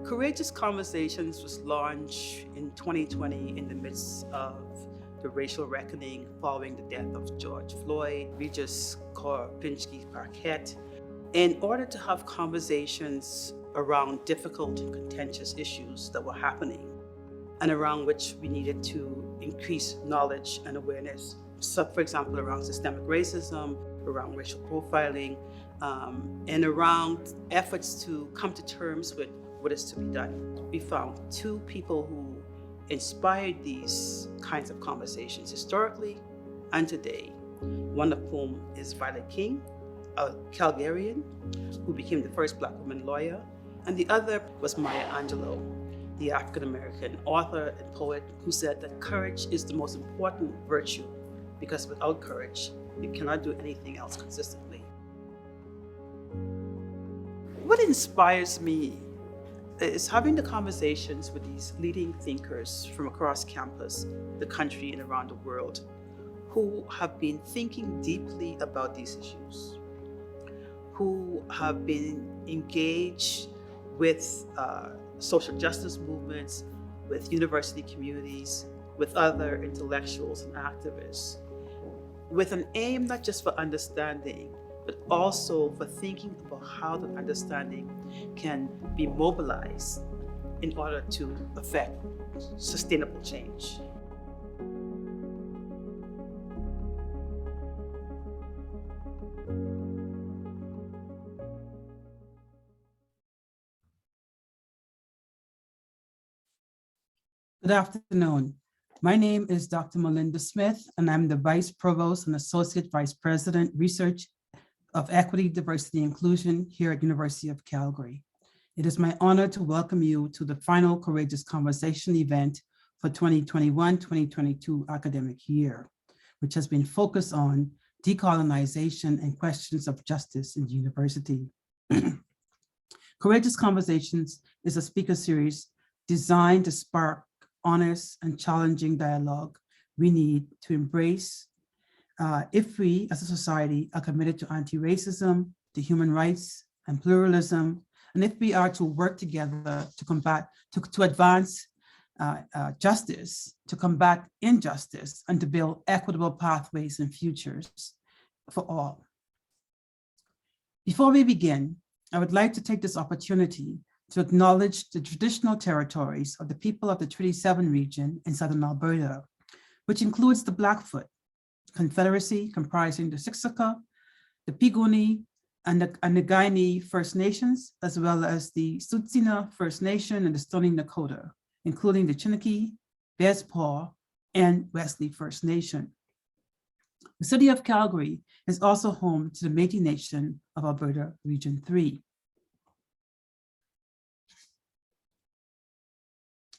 Courageous Conversations was launched in 2020 in the midst of the racial reckoning following the death of George Floyd, Regis Karpinski-Paquette, in order to have conversations around difficult and contentious issues that were happening and around which we needed to increase knowledge and awareness. So, for example, around systemic racism, around racial profiling, and around efforts to come to terms with what is to be done. We found two people who inspired these kinds of conversations historically and today, one of whom is Violet King, a Calgarian who became the first Black woman lawyer, and the other was Maya Angelou, the African-American author and poet who said that courage is the most important virtue because without courage, you cannot do anything else consistently. What inspires me is having the conversations with these leading thinkers from across campus, the country, and around the world who have been thinking deeply about these issues, who have been engaged with social justice movements, with university communities, with other intellectuals and activists, with an aim not just for understanding, but also for thinking about how that understanding can be mobilized in order to affect sustainable change. Good afternoon. My name is Dr. Melinda Smith, and I'm the Vice Provost and Associate Vice President, Research of Equity, Diversity, and Inclusion here at University of Calgary. It is my honor to welcome you to the final Courageous Conversation event for 2021-2022 academic year, which has been focused on decolonization and questions of justice in the university. Courageous Conversations is a speaker series designed to spark honest and challenging dialogue we need to embrace if we as a society are committed to anti-racism, to human rights and pluralism, and if we are to work together to combat, to advance justice, to combat injustice, and to build equitable pathways and futures for all. Before we begin, I would like to take this opportunity to acknowledge the traditional territories of the people of the Treaty 7 region in southern Alberta, which includes the Blackfoot Confederacy comprising the Siksika, the Piikani, and the Kainai First Nations, as well as the Tsuut'ina First Nation and the Stoney Nakoda, including the Chiniki, Bears Paw, and Wesley First Nation. The city of Calgary is also home to the Métis Nation of Alberta Region 3.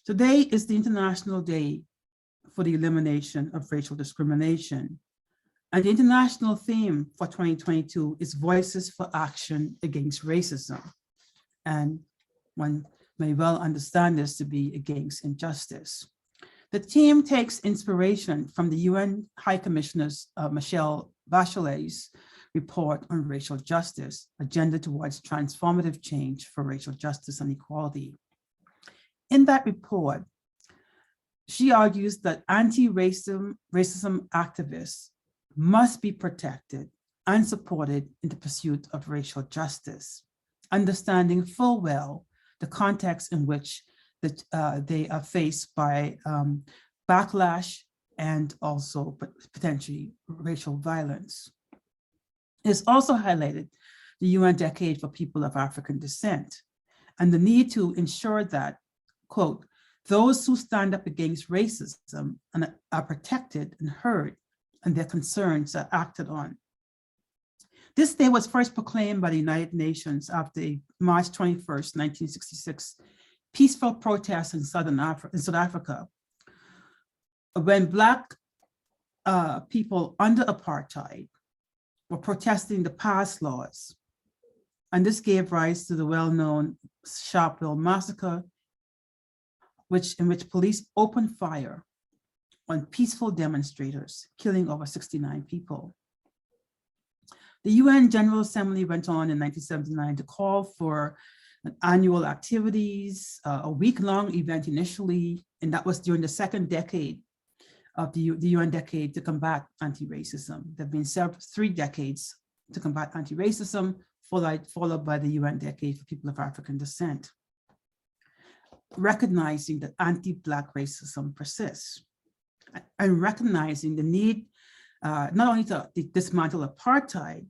Today is the International Day for the Elimination of Racial Discrimination. And the international theme for 2022 is Voices for Action Against Racism. And one may well understand this to be against injustice. The theme takes inspiration from the UN High Commissioner's Michelle Bachelet's report on racial justice, Agenda Towards Transformative Change for Racial Justice and Equality. In that report, she argues that anti-racism activists must be protected and supported in the pursuit of racial justice, understanding full well the context in which they are faced by backlash and also potentially racial violence. It has also highlighted the UN Decade for People of African Descent and the need to ensure that, quote, those who stand up against racism and are protected and heard, and their concerns are acted on. This day was first proclaimed by the United Nations after a March 21st, 1966 peaceful protest in South Africa, when Black people under apartheid were protesting the past laws. And this gave rise to the well-known Sharpeville massacre, in which police opened fire on peaceful demonstrators, killing over 69 people. The UN General Assembly went on in 1979 to call for annual activities, a week-long event initially, and that was during the second decade of the UN decade to combat anti-racism. There have been 3 decades to combat anti-racism, followed by the UN decade for people of African descent. Recognizing that anti-Black racism persists, and recognizing the need not only to dismantle apartheid,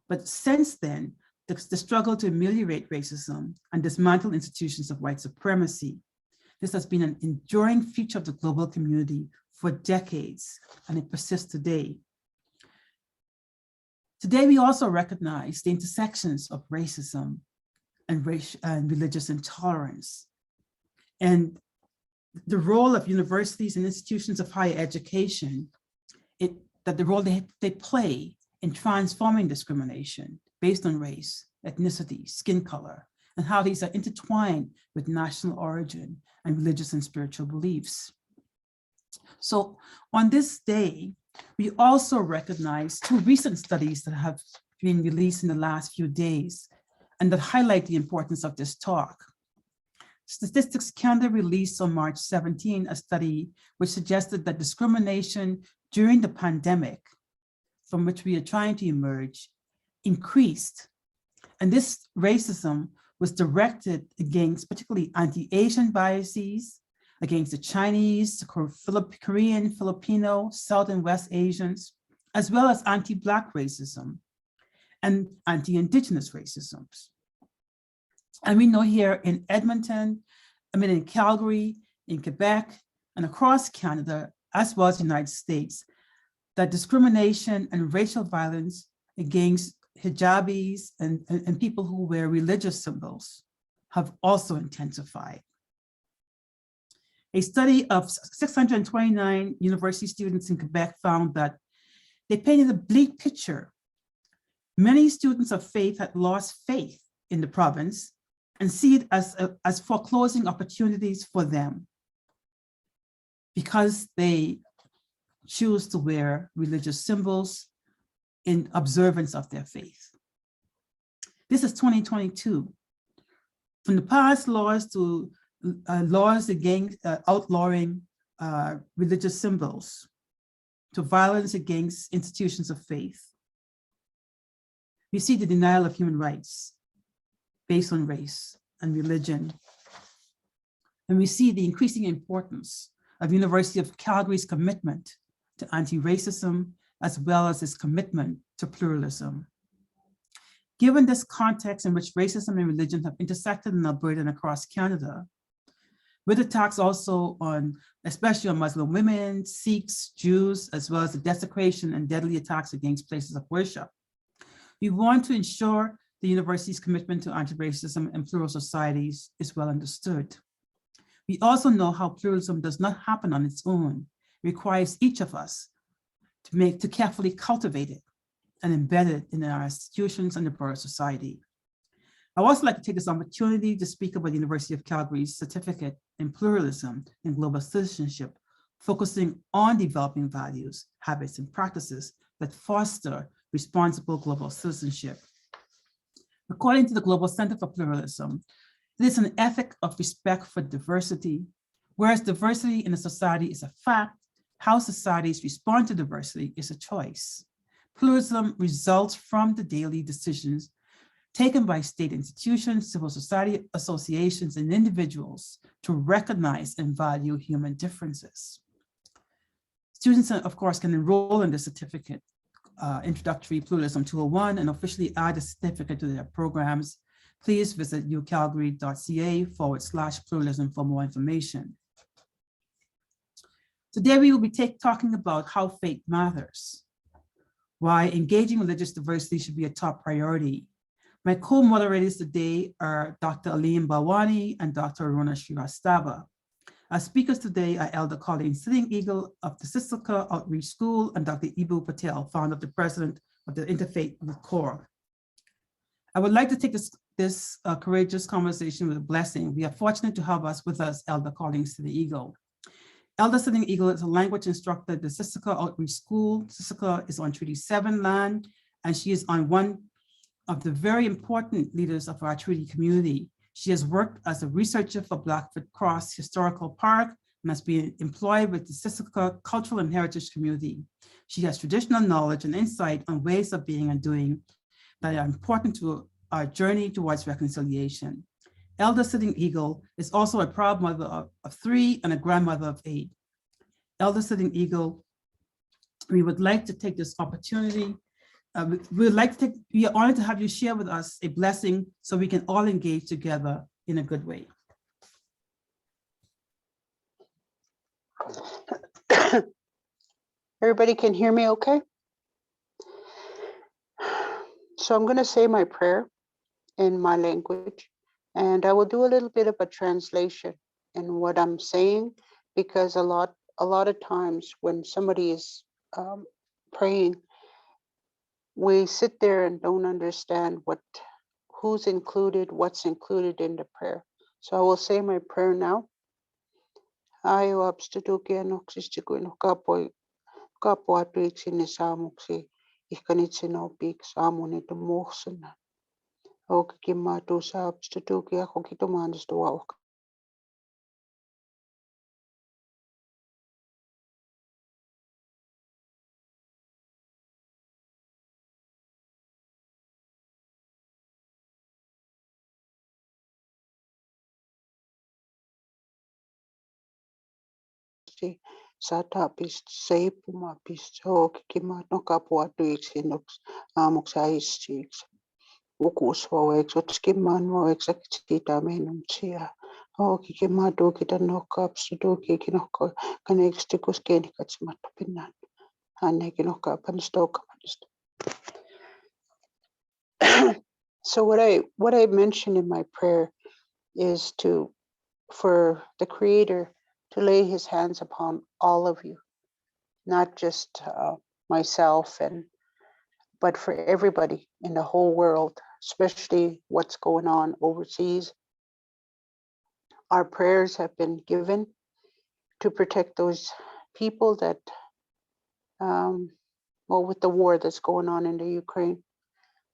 but since then, the struggle to ameliorate racism and dismantle institutions of white supremacy. This has been an enduring feature of the global community for decades, and it persists today. Today, we also recognize the intersections of racism and religious intolerance, and the role of universities and institutions of higher education, the role they play in transforming discrimination based on race, ethnicity, skin color, and how these are intertwined with national origin and religious and spiritual beliefs. So on this day, we also recognize 2 recent studies that have been released in the last few days and that highlight the importance of this talk. Statistics Canada released on March 17 a study which suggested that discrimination during the pandemic, from which we are trying to emerge, increased. And this racism was directed against particularly anti-Asian biases, against the Chinese, the Korean, Filipino, South and West Asians, as well as anti-Black racism and anti-Indigenous racisms. And we know here in Edmonton, in Calgary, in Quebec, and across Canada, as well as the United States, that discrimination and racial violence against hijabis and people who wear religious symbols have also intensified. A study of 629 university students in Quebec found that they painted a bleak picture. Many students of faith had lost faith in the province and see it as foreclosing opportunities for them because they choose to wear religious symbols in observance of their faith. This is 2022. From the past laws to laws against outlawing religious symbols, to violence against institutions of faith. We see the denial of human rights based on race and religion. And we see the increasing importance of University of Calgary's commitment to anti-racism, as well as its commitment to pluralism. Given this context in which racism and religion have intersected in Alberta and across Canada, with attacks also especially on Muslim women, Sikhs, Jews, as well as the desecration and deadly attacks against places of worship, we want to ensure the university's commitment to anti-racism and plural societies is well understood. We also know how pluralism does not happen on its own. It requires each of us to carefully cultivate it and embed it in our institutions and the broader society. I would also like to take this opportunity to speak about the University of Calgary's certificate in pluralism and global citizenship, focusing on developing values, habits, and practices that foster responsible global citizenship. According to the Global Center for Pluralism, it is an ethic of respect for diversity. Whereas diversity in a society is a fact, how societies respond to diversity is a choice. Pluralism results from the daily decisions taken by state institutions, civil society associations, and individuals to recognize and value human differences. Students, of course, can enroll in the certificate, Introductory Pluralism 201, and officially add a certificate to their programs. Please visit ucalgary.ca/pluralism for more information. Today, we will be talking about how faith matters, why engaging religious diversity should be a top priority. My co-moderators today are Dr. Alim Bawani and Dr. Aruna Shrivastava. Our speakers today are Elder Colleen Sitting Eagle of the Sissaka Outreach School and Dr. Eboo Patel, founder of the president of the Interfaith Core. I would like to take this courageous conversation with a blessing. We are fortunate to have with us Elder Colleen Sitting Eagle. Elder Sitting Eagle is a language instructor at the Sissaka Outreach School. Sissaka is on Treaty 7 land, and she is one of the very important leaders of our treaty community. She has worked as a researcher for Blackfoot Cross Historical Park and has been employed with the Siksika Cultural and Heritage Community. She has traditional knowledge and insight on ways of being and doing that are important to our journey towards reconciliation. Elder Sitting Eagle is also a proud mother of 3 and a grandmother of 8. Elder Sitting Eagle, we would like to take this opportunity. We are honored to have you share with us a blessing so we can all engage together in a good way. Everybody can hear me okay? So I'm going to say my prayer in my language, and I will do a little bit of a translation in what I'm saying, because a lot of times when somebody is praying, we sit there and don't understand who's included, what's included in the prayer. So I will say my prayer now. Ayo abstudukia noxistikuino kapua tuiksini saamuksi ihkanitsino piik saamuni tumuuksena. Okikima tuusa abstudukia kokitumaandustua. Sata pist seipuma pist okikima no kapua tuiksinox amuksaistiks. Ukus voex otskiman voex aktsita menumtsia. Okikima tukita no kapstuduki kinoko kanextikus kenikatsimatopinan. Hanekinoka panistoka panist. So what I mentioned in my prayer is for the Creator to lay his hands upon all of you, not just myself, but for everybody in the whole world, especially what's going on overseas. Our prayers have been given to protect those people that, with the war that's going on in the Ukraine.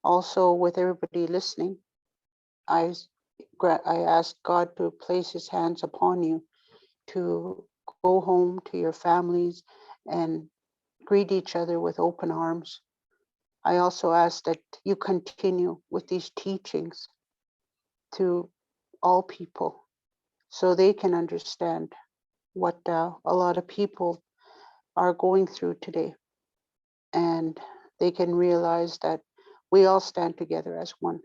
Also, with everybody listening, I asked God to place his hands upon you to go home to your families and greet each other with open arms. I also ask that you continue with these teachings to all people so they can understand what a lot of people are going through today. And they can realize that we all stand together as one.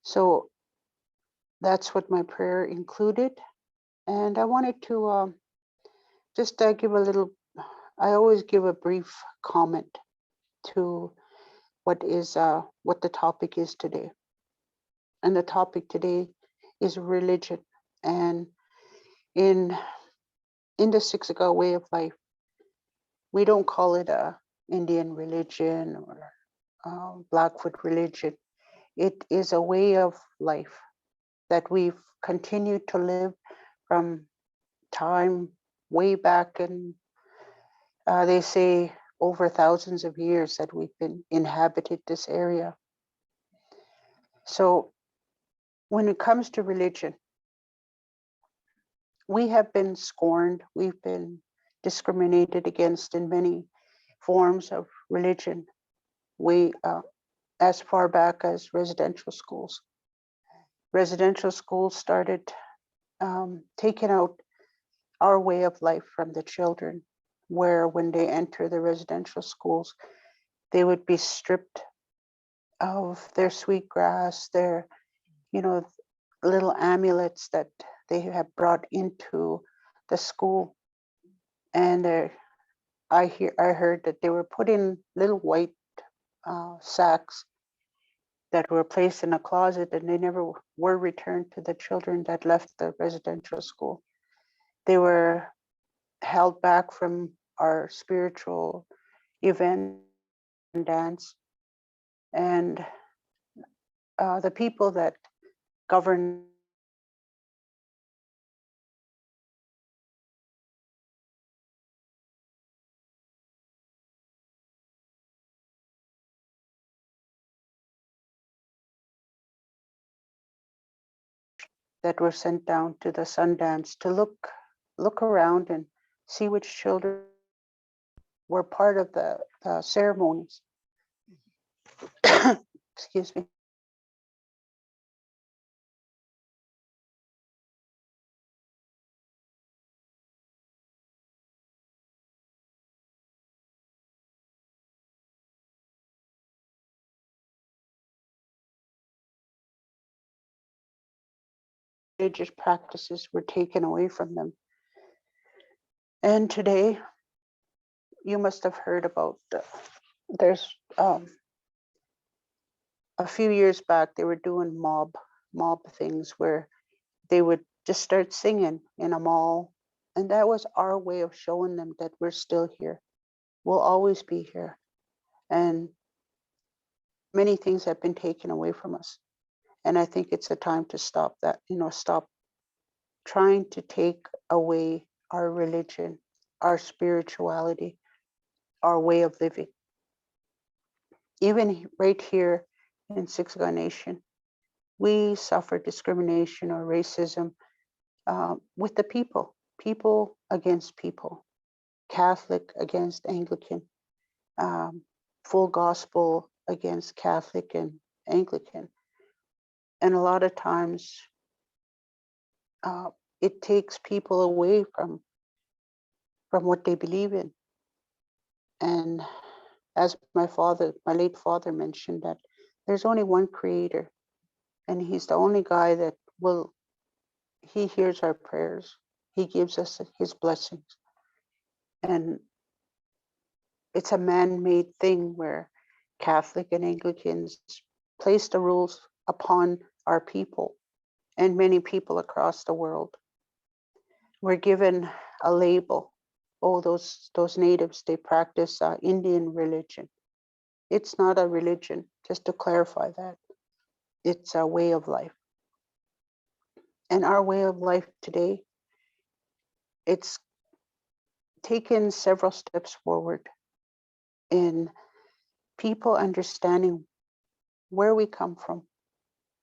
So that's what my prayer included. And I wanted to just give a little, I always give a brief comment to what the topic is today. And the topic today is religion. And in the Siksika way of life, we don't call it a Indian religion or Blackfoot religion. It is a way of life that we've continued to live from time way back, and they say over thousands of years that we've been inhabited this area. So when it comes to religion, we have been scorned, we've been discriminated against in many forms of religion. We, as far back as residential schools. Residential schools started taking out our way of life from the children, where when they enter the residential schools, they would be stripped of their sweetgrass, their, little amulets that they have brought into the school. And I heard that they were put in little white sacks that were placed in a closet, and they never were returned to the children that left the residential school. They were held back from our spiritual event and dance. And the people that govern that were sent down to the Sundance to look around and see which children were part of the ceremonies. Excuse me. Religious practices were taken away from them. And today, you must have heard about, there's a few years back, they were doing mob things where they would just start singing in a mall. And that was our way of showing them that we're still here. We'll always be here. And many things have been taken away from us. And I think it's a time to stop that, stop trying to take away our religion, our spirituality, our way of living. Even right here in Siksika Nation, we suffer discrimination or racism with the people against people, Catholic against Anglican, full gospel against Catholic and Anglican. And a lot of times it takes people away from what they believe in. And as my late father mentioned, that there's only one creator, and he's the only guy that he hears our prayers. He gives us his blessings. And it's a man-made thing where Catholic and Anglicans place the rules upon our people and many people across the world. We're given a label. Oh, those natives, they practice Indian religion. It's not a religion, just to clarify that. It's a way of life. And our way of life today, it's taken several steps forward in people understanding where we come from,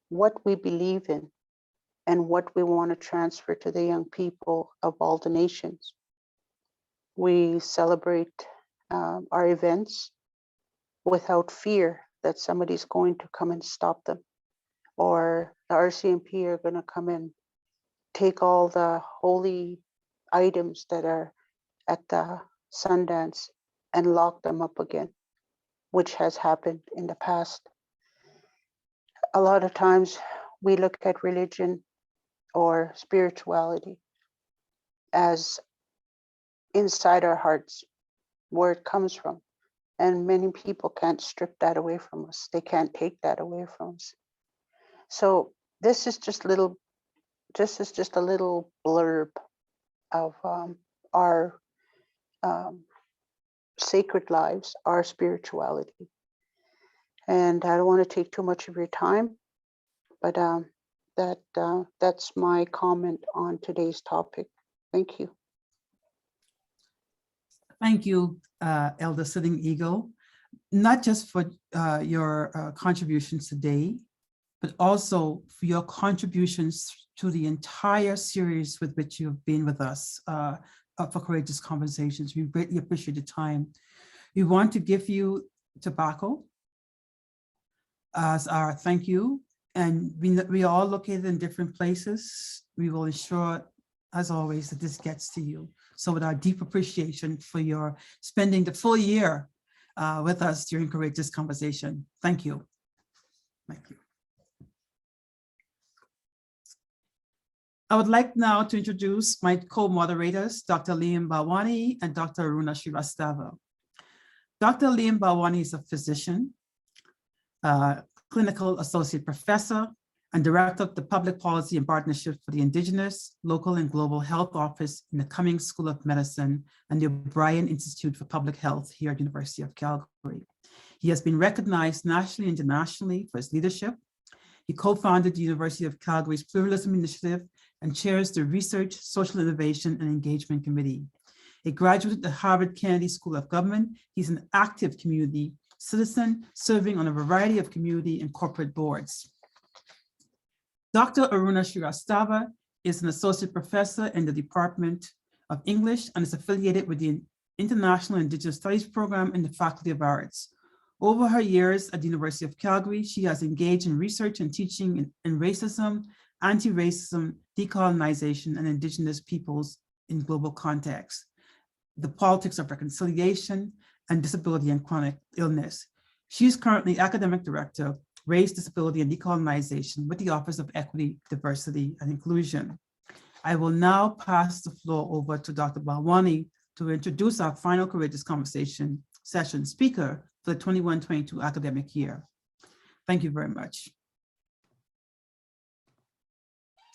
what we believe in, and what we want to transfer to the young people of all the nations. We celebrate our events without fear that somebody's going to come and stop them, or the RCMP are going to come and take all the holy items that are at the Sundance and lock them up again, which has happened in the past. A lot of times we look at religion or spirituality as inside our hearts, where it comes from. And many people can't strip that away from us. They can't take that away from us. So this is just a little blurb of our sacred lives, our spirituality. And I don't want to take too much of your time, but that's my comment on today's topic. Thank you. Thank you, Elder Sitting Eagle, not just for your contributions today, but also for your contributions to the entire series with which you've been with us for Courageous Conversations. We greatly appreciate the time. We want to give you tobacco as our thank you. And we are all located in different places. We will ensure, as always, that this gets to you. So with our deep appreciation for your spending the full year with us during Courageous Conversation. Thank you. Thank you. I would like now to introduce my co-moderators, Dr. Liam Bawani and Dr. Aruna Shrivastava. Dr. Liam Bawani is a physician, clinical associate professor, and director of the Public Policy and Partnership for the Indigenous, Local, and Global Health Office in the Cummings School of Medicine and the O'Brien Institute for Public Health here at the University of Calgary. He has been recognized nationally and internationally for his leadership. He co-founded the University of Calgary's Pluralism Initiative and chairs the Research, Social Innovation, and Engagement Committee. A graduate of the Harvard Kennedy School of Government, he's an active community citizen serving on a variety of community and corporate boards. Dr. Aruna Shrivastava is an associate professor in the Department of English and is affiliated with the International Indigenous Studies program in the Faculty of Arts. Over her years at the University of Calgary, she has engaged in research and teaching in racism, anti-racism, decolonization, and Indigenous peoples in global context, the politics of reconciliation, and disability and chronic illness. She is currently Academic Director, Race, Disability, and Decolonization with the Office of Equity, Diversity, and Inclusion. I will now pass the floor over to Dr. Balwani to introduce our final Courageous Conversation session speaker for the 21-22 academic year. Thank you very much.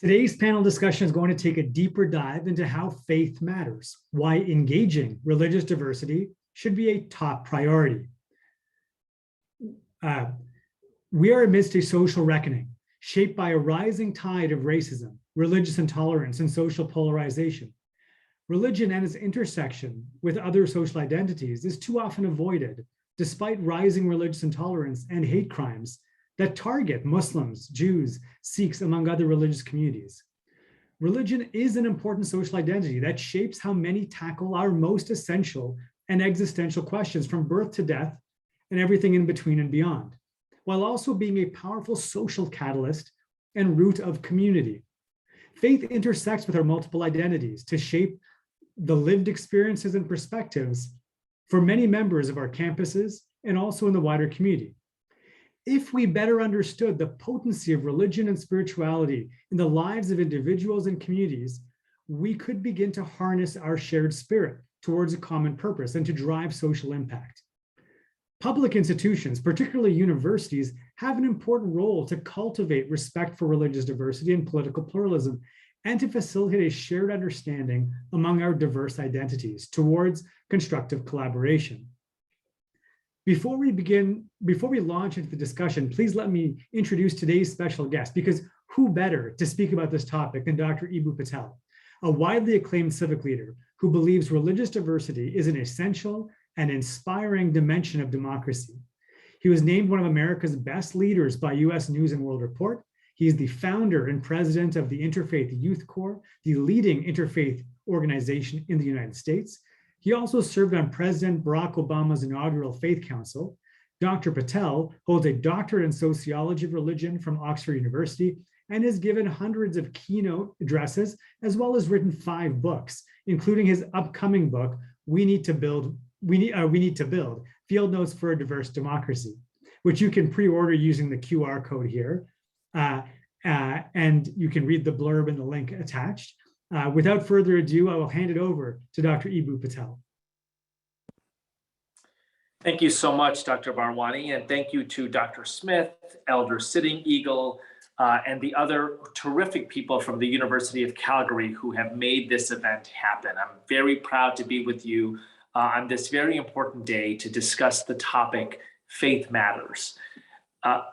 Today's panel discussion is going to take a deeper dive into how faith matters, why engaging religious diversity should be a top priority. We are amidst a social reckoning shaped by a rising tide of racism, religious intolerance, and social polarization. Religion and its intersection with other social identities is too often avoided, despite rising religious intolerance and hate crimes that target Muslims, Jews, Sikhs, among other religious communities. Religion is an important social identity that shapes how many tackle our most essential and existential questions from birth to death and everything in between and beyond, while also being a powerful social catalyst and root of community. Faith intersects with our multiple identities to shape the lived experiences and perspectives for many members of our campuses and also in the wider community. If we better understood the potency of religion and spirituality in the lives of individuals and communities, we could begin to harness our shared spirit towards a common purpose and to drive social impact. Public institutions, particularly universities, have an important role to cultivate respect for religious diversity and political pluralism, and to facilitate a shared understanding among our diverse identities towards constructive collaboration. Before we launch into the discussion, please let me introduce today's special guest, because who better to speak about this topic than Dr. Eboo Patel, a widely acclaimed civic leader who believes religious diversity is an essential and inspiring dimension of democracy. He was named one of America's best leaders by US News and World Report. He is the founder and president of the Interfaith Youth Corps, the leading interfaith organization in the United States. He also served on President Barack Obama's inaugural Faith Council. Dr. Patel holds a doctorate in sociology of religion from Oxford University and has given hundreds of keynote addresses, as well as written 5 books, including his upcoming book, We Need to Build, Field Notes for a Diverse Democracy, which you can pre-order using the QR code here. And you can read the blurb and the link attached. Without further ado, I will hand it over to Dr. Eboo Patel. Thank you so much, Dr. Balwani, and thank you to Dr. Smith, Elder Sitting Eagle, and the other terrific people from the University of Calgary who have made this event happen. I'm very proud to be with you on this very important day to discuss the topic, Faith Matters.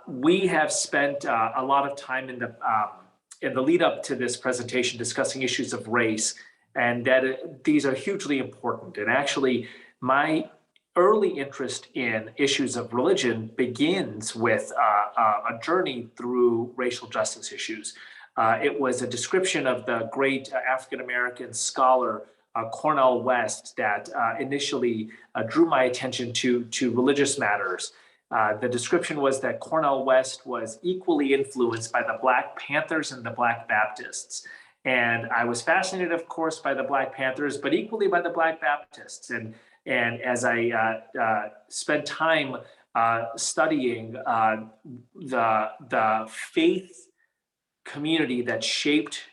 We have spent a lot of time in the lead up to this presentation discussing issues of race, and that these are hugely important. And actually, my early interest in issues of religion begins with a journey through racial justice issues. It was a description of the great African-American scholar Cornel West that initially drew my attention to religious matters. The description was that Cornel West was equally influenced by the Black Panthers and the Black Baptists. And I was fascinated, of course, by the Black Panthers, but equally by the Black Baptists. And as I spent time studying the faith community that shaped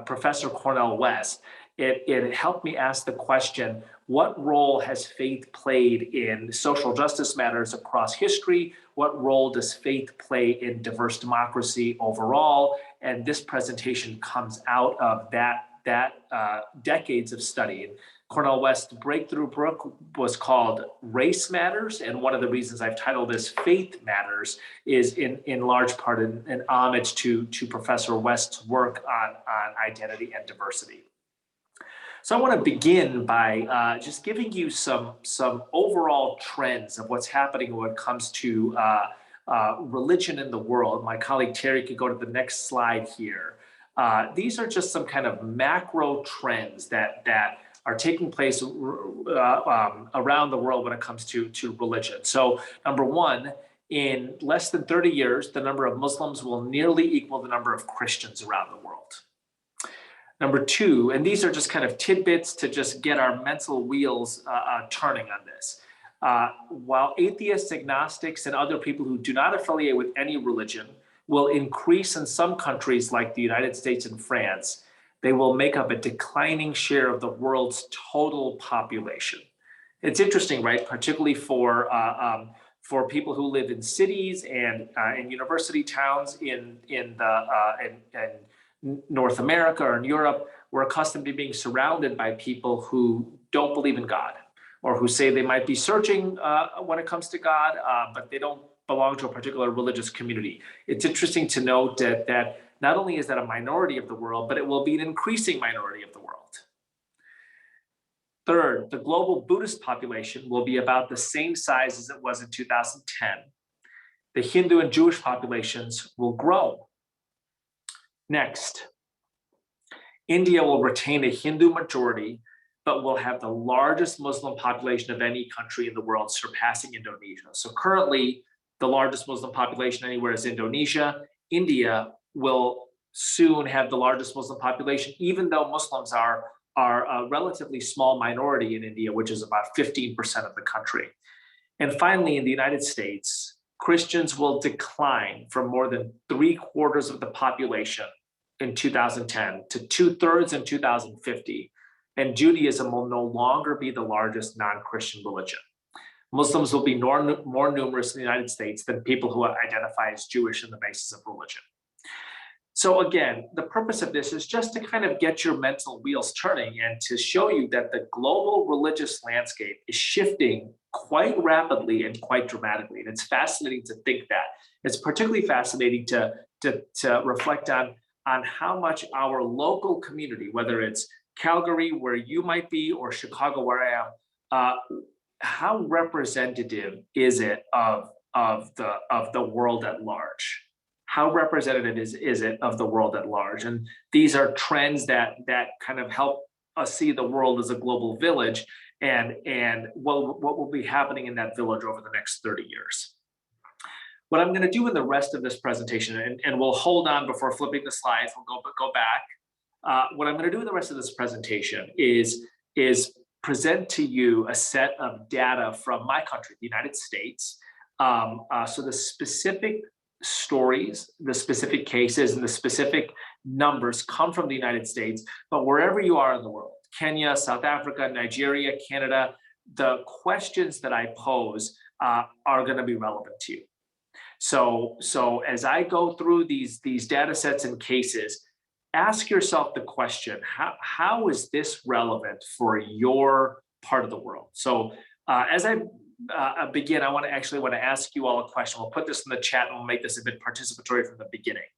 Professor Cornel West, it helped me ask the question, what role has faith played in social justice matters across history? What role does faith play in diverse democracy overall? And this presentation comes out of that decades of study. And Cornel West's breakthrough book was called Race Matters. And one of the reasons I've titled this Faith Matters is in large part an homage to Professor West's work on identity and diversity. So I want to begin by just giving you some overall trends of what's happening when it comes to religion in the world. My colleague Terry could go to the next slide here. These are just some kind of macro trends that are taking place around the world when it comes to religion. So number one, in less than 30 years, the number of Muslims will nearly equal the number of Christians around the world. Number two, and these are just kind of tidbits to just get our mental wheels turning on this. While atheists, agnostics, and other people who do not affiliate with any religion will increase in some countries like the United States and France, they will make up a declining share of the world's total population. It's interesting, right? Particularly for people who live in cities and in university towns in North America or in Europe, we're accustomed to being surrounded by people who don't believe in God, or who say they might be searching when it comes to God, but they don't belong to a particular religious community. It's interesting to note that not only is that a minority of the world, but it will be an increasing minority of the world. Third, the global Buddhist population will be about the same size as it was in 2010. The Hindu and Jewish populations will grow. Next, India will retain a Hindu majority, but will have the largest Muslim population of any country in the world, surpassing Indonesia. So currently, the largest Muslim population anywhere is Indonesia. India will soon have the largest Muslim population, even though Muslims are a relatively small minority in India, which is about 15% of the country. And finally, in the United States, Christians will decline from more than 3/4 of the population in 2010 to 2/3 in 2050. And Judaism will no longer be the largest non-Christian religion. Muslims will be more numerous in the United States than people who identify as Jewish on the basis of religion. So again, the purpose of this is just to kind of get your mental wheels turning and to show you that the global religious landscape is shifting quite rapidly and quite dramatically. And it's fascinating to think that. It's particularly fascinating to reflect on how much our local community, whether it's Calgary, where you might be, or Chicago, where I am, how representative is it of the world at large? How representative is it of the world at large? And these are trends that kind of help us see the world as a global village, and what will be happening in that village over the next 30 years. What I'm going to do in the rest of this presentation, and we'll hold on before flipping the slides, we'll go back. What I'm going to do in the rest of this presentation is present to you a set of data from my country, the United States. So the specific stories, the specific cases, and the specific numbers come from the United States, but wherever you are in the world, Kenya, South Africa, Nigeria, Canada, the questions that I pose are going to be relevant to you. So as I go through these data sets and cases, ask yourself the question, how is this relevant for your part of the world? So as I begin, I want to ask you all a question. We'll put this in the chat and we'll make this a bit participatory from the beginning.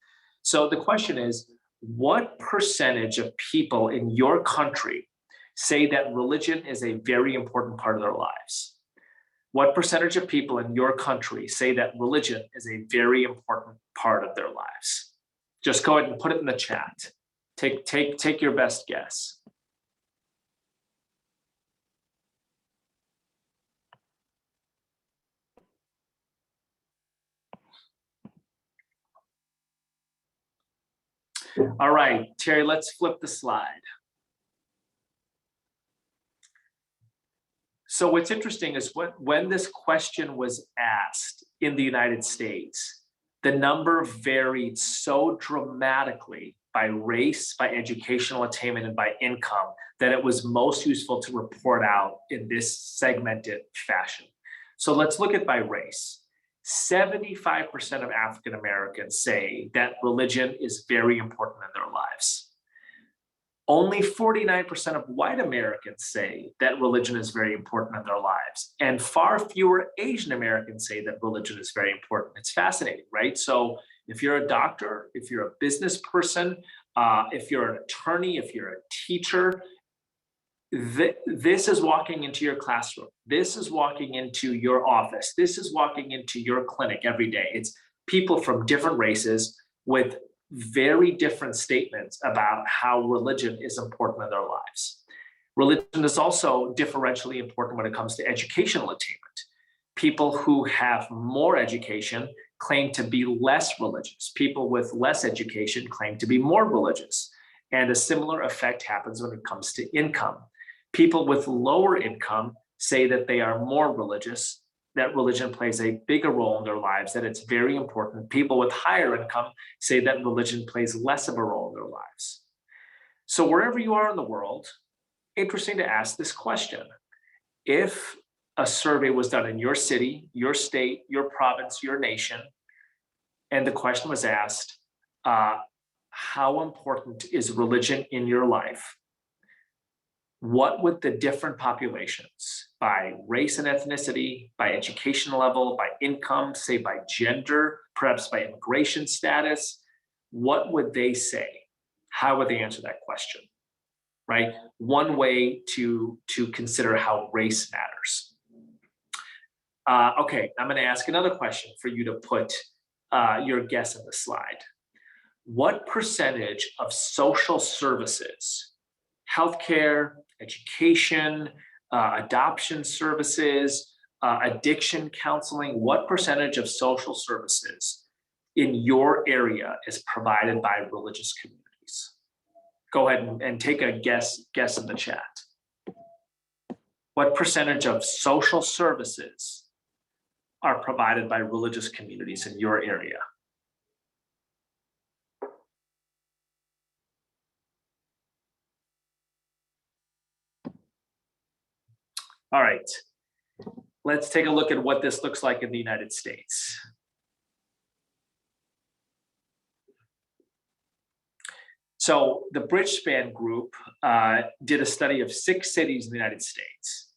So the question is, what percentage of people in your country say that religion is a very important part of their lives? What percentage of people in your country say that religion is a very important part of their lives? Just go ahead and put it in the chat. Take your best guess. All right, Terry, let's flip the slide. So what's interesting is when this question was asked in the United States, the number varied so dramatically by race, by educational attainment, and by income that it was most useful to report out in this segmented fashion. So let's look at by race. 75% of African Americans say that religion is very important in their lives. Only 49% of white Americans say that religion is very important in their lives. And far fewer Asian Americans say that religion is very important. It's fascinating, right? So if you're a doctor, if you're a business person, if you're an attorney, if you're a teacher, This is walking into your classroom. This is walking into your office. This is walking into your clinic every day. It's people from different races with very different statements about how religion is important in their lives. Religion is also differentially important when it comes to educational attainment. People who have more education claim to be less religious. People with less education claim to be more religious. And a similar effect happens when it comes to income. People with lower income say that they are more religious, that religion plays a bigger role in their lives, that it's very important. People with higher income say that religion plays less of a role in their lives. So wherever you are in the world, interesting to ask this question. If a survey was done in your city, your state, your province, your nation, and the question was asked, how important is religion in your life? What would the different populations by race and ethnicity, by education level, by income, say by gender, perhaps by immigration status, what would they say? How would they answer that question, right? One way to consider how race matters. Okay, I'm gonna ask another question for you to put your guess in the slide. What percentage of social services, healthcare, education, adoption services, addiction counseling, what percentage of social services in your area is provided by religious communities? Go ahead and take a guess in the chat. What percentage of social services are provided by religious communities in your area? All right, let's take a look at what this looks like in the United States. So the Bridgespan Group did a study of 6 cities in the United States,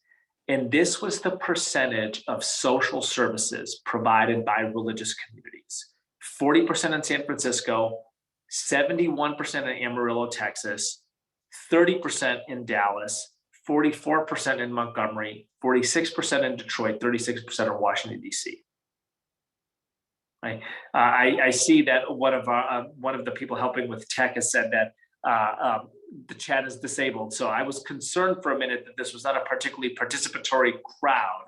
and this was the percentage of social services provided by religious communities. 40% in San Francisco, 71% in Amarillo, Texas, 30% in Dallas, 44% in Montgomery, 46% in Detroit, 36% in Washington, D.C. Right? I see that one of the people helping with tech has said that the chat is disabled. So I was concerned for a minute that this was not a particularly participatory crowd.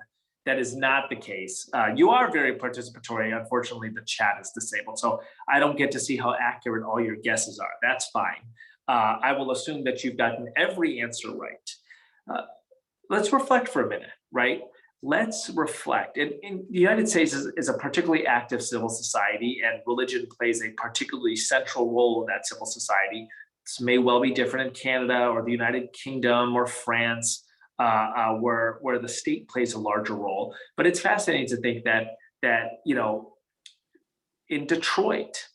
That is not the case. You are very participatory. Unfortunately, the chat is disabled. So I don't get to see how accurate all your guesses are. That's fine. I will assume that you've gotten every answer right. Let's reflect for a minute, right? Let's reflect. In the United States is a particularly active civil society, and religion plays a particularly central role in that civil society. This may well be different in Canada or the United Kingdom or France, where the state plays a larger role. But it's fascinating to think that you know, in Detroit,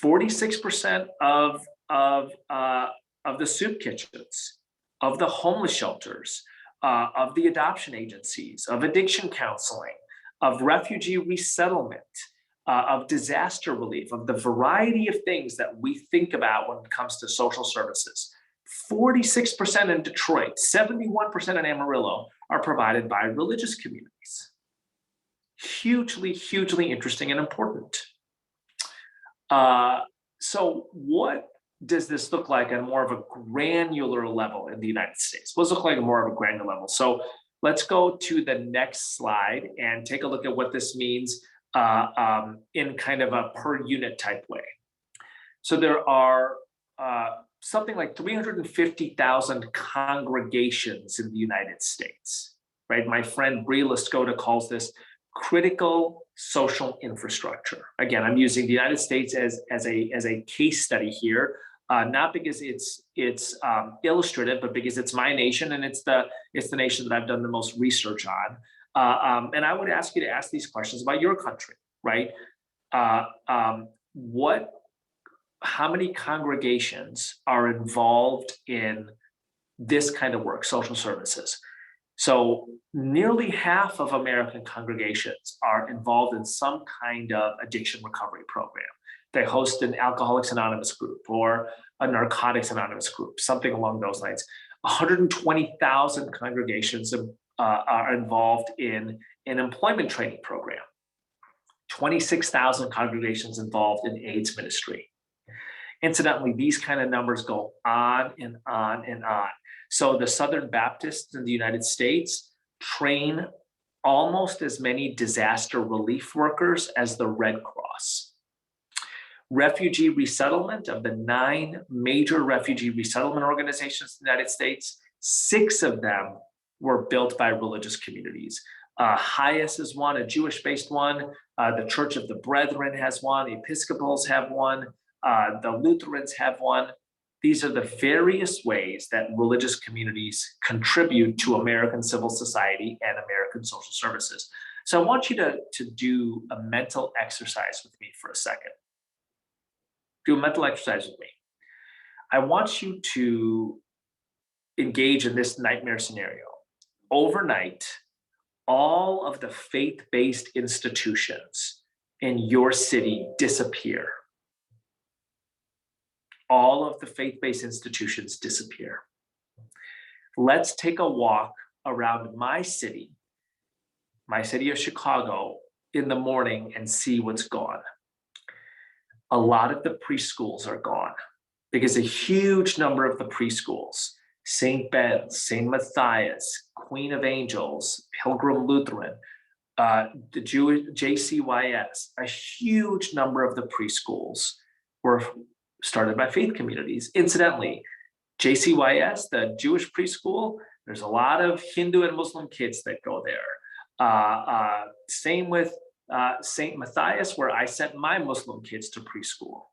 46% of the soup kitchens, of the homeless shelters, of the adoption agencies, of addiction counseling, of refugee resettlement, of disaster relief, of the variety of things that we think about when it comes to social services. 46% in Detroit, 71% in Amarillo are provided by religious communities. Hugely, hugely interesting and important. So what does this look like on more of a granular level in the United States? What does it look like on more of a granular level? So let's go to the next slide and take a look at what this means in kind of a per unit type way. So there are something like 350,000 congregations in the United States, right? My friend Brie Lascota calls this critical social infrastructure. Again, I'm using the United States as a case study here, not because it's illustrative, but because it's my nation and it's the nation that I've done the most research on. And I would ask you to ask these questions about your country, right? How many congregations are involved in this kind of work, social services? So nearly half of American congregations are involved in some kind of addiction recovery program. They host an Alcoholics Anonymous group or a Narcotics Anonymous group, something along those lines. 120,000 congregations are involved in an employment training program. 26,000 congregations involved in AIDS ministry. Incidentally, these kind of numbers go on and on and on. So the Southern Baptists in the United States train almost as many disaster relief workers as the Red Cross. Refugee resettlement, of the 9 major refugee resettlement organizations in the United States, 6 of them were built by religious communities. HIAS is one, a Jewish-based one. The Church of the Brethren has one. The Episcopals have one. The Lutherans have one. These are the various ways that religious communities contribute to American civil society and American social services. So I want you to do a mental exercise with me for a second. Do a mental exercise with me. I want you to engage in this nightmare scenario. Overnight, all of the faith-based institutions in your city disappear. All of the faith-based institutions disappear. Let's take a walk around my city of Chicago, in the morning and see what's gone. A lot of the preschools are gone because a huge number of the preschools, St. Ben's, St. Matthias, Queen of Angels, Pilgrim Lutheran, the Jewish JCYS, a huge number of the preschools were started by faith communities. Incidentally, JCYS, the Jewish preschool, there's a lot of Hindu and Muslim kids that go there. Same with St. Matthias, where I sent my Muslim kids to preschool.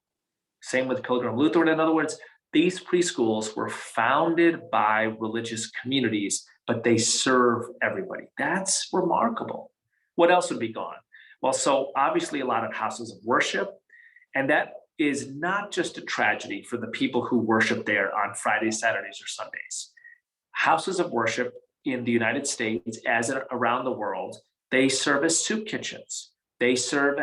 Same with Pilgrim Lutheran. In other words, these preschools were founded by religious communities, but they serve everybody. That's remarkable. What else would be gone? Well, so obviously a lot of houses of worship, and that is not just a tragedy for the people who worship there on Fridays, Saturdays, or Sundays. Houses of worship in the United States, as around the world, they serve as soup kitchens. They serve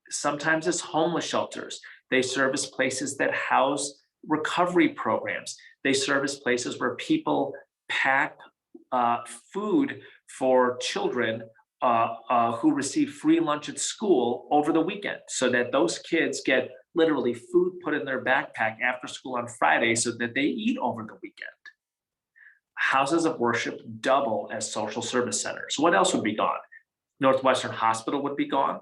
sometimes as homeless shelters. They serve as places that house recovery programs. They serve as places where people pack food for children who receive free lunch at school over the weekend, so that those kids get literally food put in their backpack after school on Friday so that they eat over the weekend. Houses of worship double as social service centers. What else would be gone? Northwestern Hospital would be gone.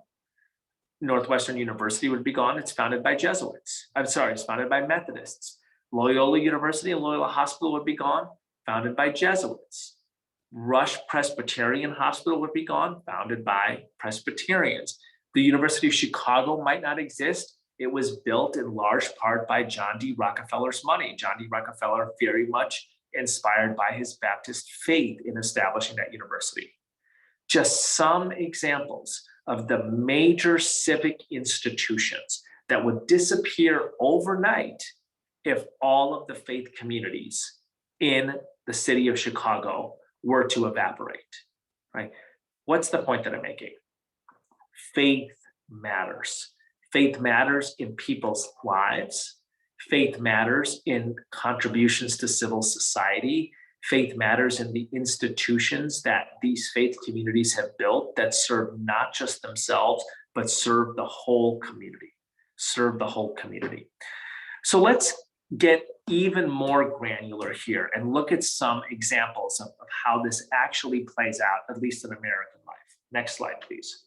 Northwestern University would be gone. It's founded by Jesuits. It's founded by Methodists. Loyola University and Loyola Hospital would be gone, founded by Jesuits. Rush Presbyterian Hospital would be gone, founded by Presbyterians. The University of Chicago might not exist. It was built in large part by John D. Rockefeller's money. John D. Rockefeller very much inspired by his Baptist faith in establishing that university. Just some examples of the major civic institutions that would disappear overnight if all of the faith communities in the city of Chicago were to evaporate, right? What's the point that I'm making? Faith matters. Faith matters in people's lives. Faith matters in contributions to civil society. Faith matters in the institutions that these faith communities have built that serve not just themselves, but serve the whole community. Serve the whole community. So let's get even more granular here and look at some examples of how this actually plays out, at least in American life. Next slide, please.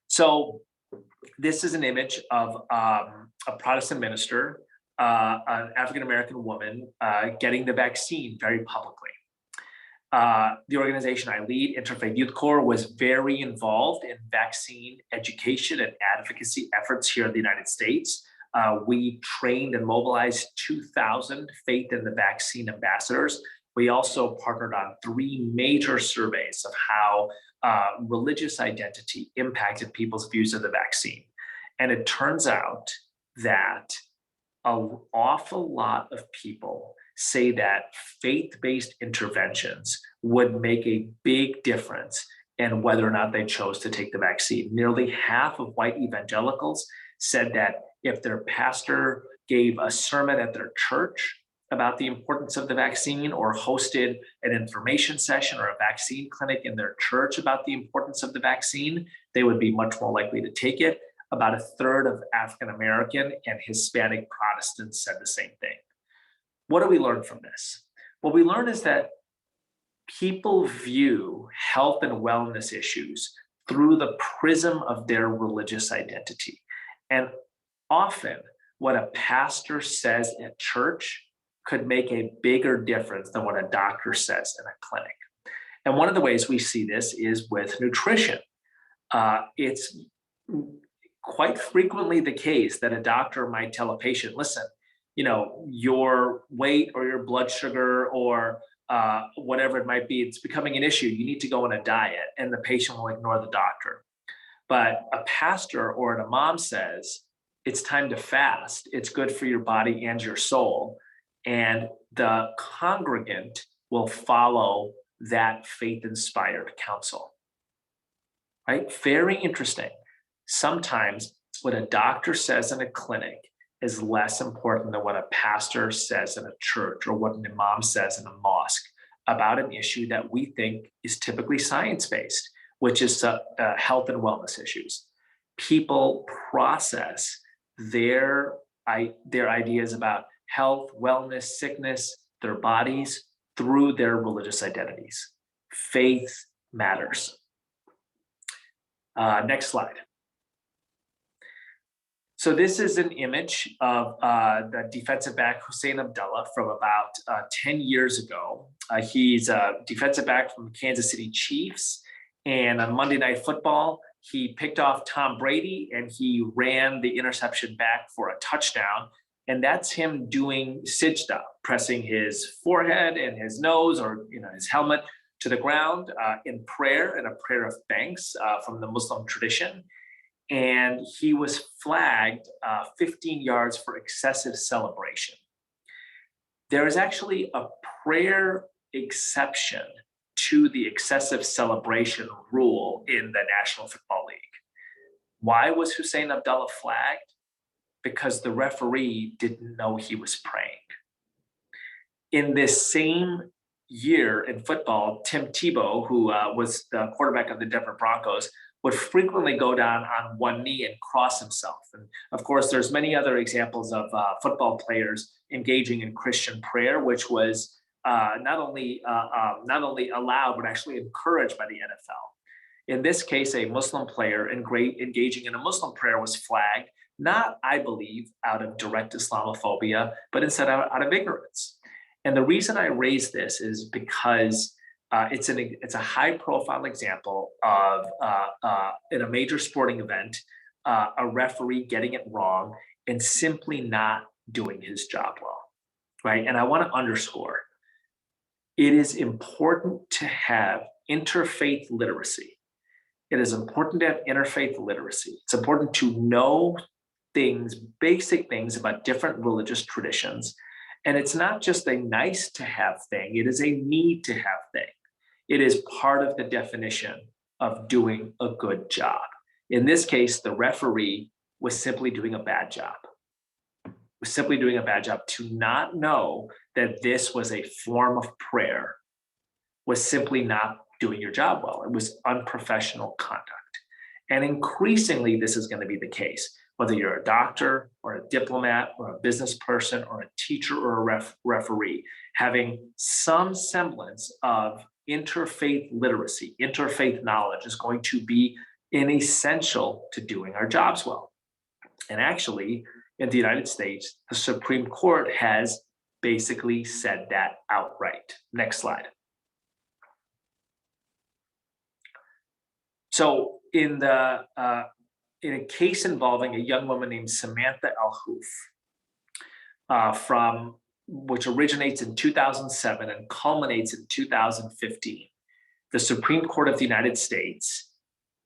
So this is an image of a Protestant minister, an African-American woman getting the vaccine very publicly. The organization I lead, Interfaith Youth Corps, was very involved in vaccine education and advocacy efforts here in the United States. We trained and mobilized 2,000 faith in the vaccine ambassadors. We also partnered on 3 major surveys of how religious identity impacted people's views of the vaccine. And it turns out that an awful lot of people say that faith-based interventions would make a big difference in whether or not they chose to take the vaccine. Nearly half of white evangelicals said that if their pastor gave a sermon at their church about the importance of the vaccine or hosted an information session or a vaccine clinic in their church about the importance of the vaccine, they would be much more likely to take it. About a third of African American and Hispanic Protestants said the same thing. What do we learn from this? What we learn is that people view health and wellness issues through the prism of their religious identity. And often what a pastor says at church could make a bigger difference than what a doctor says in a clinic. And one of the ways we see this is with nutrition. It's quite frequently the case that a doctor might tell a patient, listen, you know, your weight or your blood sugar or whatever it might be, it's becoming an issue. You need to go on a diet, and the patient will ignore the doctor. But a pastor or an imam says, it's time to fast. It's good for your body and your soul. And the congregant will follow that faith-inspired counsel, right? Very interesting. Sometimes what a doctor says in a clinic is less important than what a pastor says in a church or what an imam says in a mosque about an issue that we think is typically science-based, which is health and wellness issues. People process their ideas about health, wellness, sickness, their bodies through their religious identities. Faith matters. Next slide. So this is an image of the defensive back Hussein Abdullah from about 10 years ago. He's a defensive back from the Kansas City Chiefs. And on Monday Night Football, he picked off Tom Brady and he ran the interception back for a touchdown. And that's him doing sijda, pressing his forehead and his nose or his helmet to the ground in prayer, and a prayer of thanks from the Muslim tradition. And he was flagged 15 yards for excessive celebration. There is actually a prayer exception to the excessive celebration rule in the National Football League. Why was Hussein Abdullah flagged? Because the referee didn't know he was praying. In this same year in football, Tim Tebow, who was the quarterback of the Denver Broncos, would frequently go down on one knee and cross himself. And of course, there's many other examples of football players engaging in Christian prayer, which was not only allowed, but actually encouraged by the NFL. In this case, a Muslim player engaging in a Muslim prayer was flagged, not, I believe, out of direct Islamophobia, but instead out of ignorance. And the reason I raise this is because it's a high-profile example of in a major sporting event, a referee getting it wrong and simply not doing his job well, right? And I want to underscore, it is important to have interfaith literacy. It is important to have interfaith literacy. It's important to know things, basic things about different religious traditions. And it's not just a nice to have thing, it is a need to have thing. It is part of the definition of doing a good job. In this case, the referee was simply doing a bad job. Was simply doing a bad job. To not know that this was a form of prayer was simply not doing your job well. It was unprofessional conduct. And increasingly, this is going to be the case, whether you're a doctor or a diplomat or a business person or a teacher or a referee, having some semblance of interfaith literacy, interfaith knowledge is going to be an essential to doing our jobs well. And actually, in the United States, the Supreme Court has basically said that outright. Next slide. So in a case involving a young woman named Samantha Al-Houf, which originates in 2007 and culminates in 2015, the Supreme Court of the United States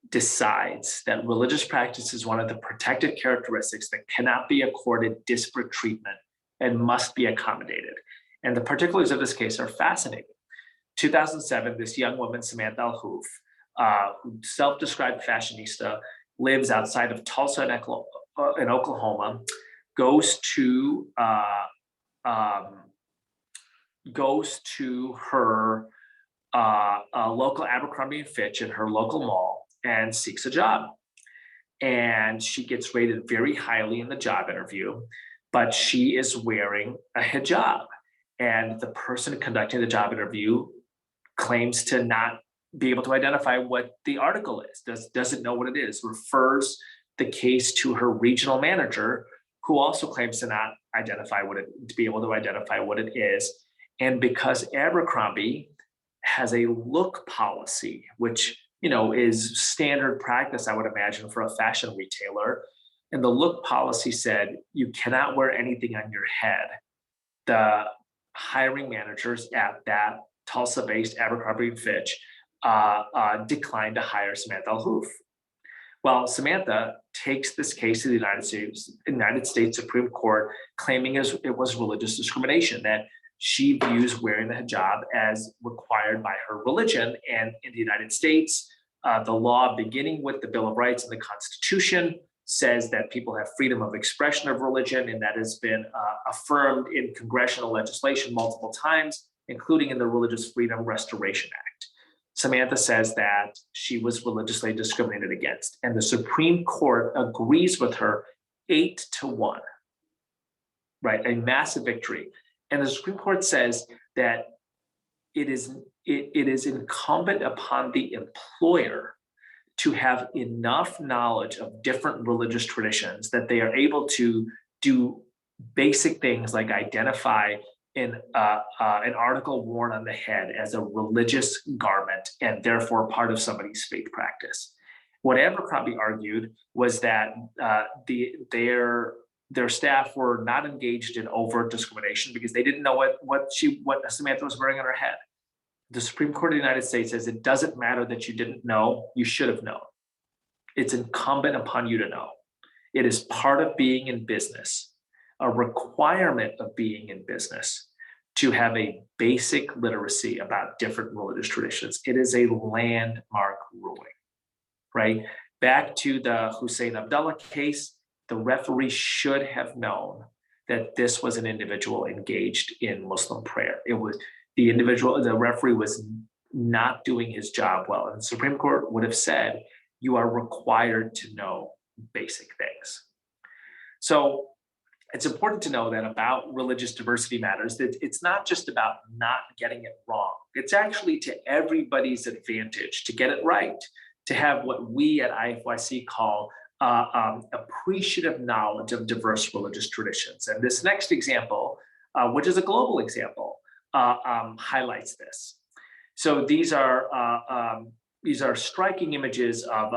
decides that religious practice is one of the protected characteristics that cannot be accorded disparate treatment and must be accommodated. And the particulars of this case are fascinating. 2007, this young woman, Samantha Al-Houf, self-described fashionista, lives outside of Tulsa in Oklahoma, goes to goes to her local Abercrombie and Fitch in her local mall and seeks a job. And she gets rated very highly in the job interview, but she is wearing a hijab. And the person conducting the job interview claims to not be able to identify what the article is, doesn't know what it is, refers the case to her regional manager, who also claims to not be able to identify what it is. And because Abercrombie has a look policy, which is standard practice, I would imagine, for a fashion retailer, and the look policy said you cannot wear anything on your head, the hiring managers at that Tulsa-based Abercrombie & Fitch declined to hire Samantha Alhoof. Well, Samantha takes this case to the United States Supreme Court, claiming it was religious discrimination, that she views wearing the hijab as required by her religion. And in the United States, the law, beginning with the Bill of Rights and the Constitution, says that people have freedom of expression of religion, and that has been affirmed in congressional legislation multiple times, including in the Religious Freedom Restoration Act. Samantha says that she was religiously discriminated against, and the Supreme Court agrees with her 8-1, right? A massive victory. And the Supreme Court says that it is incumbent upon the employer to have enough knowledge of different religious traditions that they are able to do basic things like identify an article worn on the head as a religious garment and therefore part of somebody's faith practice. What Abercrombie argued was that their staff were not engaged in overt discrimination because they didn't know what Samantha was wearing on her head. The Supreme Court of the United States says it doesn't matter that you didn't know, you should have known. It's incumbent upon you to know. It is part of being in business, a requirement of being in business, to have a basic literacy about different religious traditions. It is a landmark ruling, right? Back to the Hussein Abdullah case, the referee should have known that this was an individual engaged in Muslim prayer. It was the referee was not doing his job well. And the Supreme Court would have said, you are required to know basic things. So it's important to know that about religious diversity matters, that it's not just about not getting it wrong. It's actually to everybody's advantage to get it right, to have what we at IFYC call appreciative knowledge of diverse religious traditions. And this next example, which is a global example, highlights this. So these are striking images of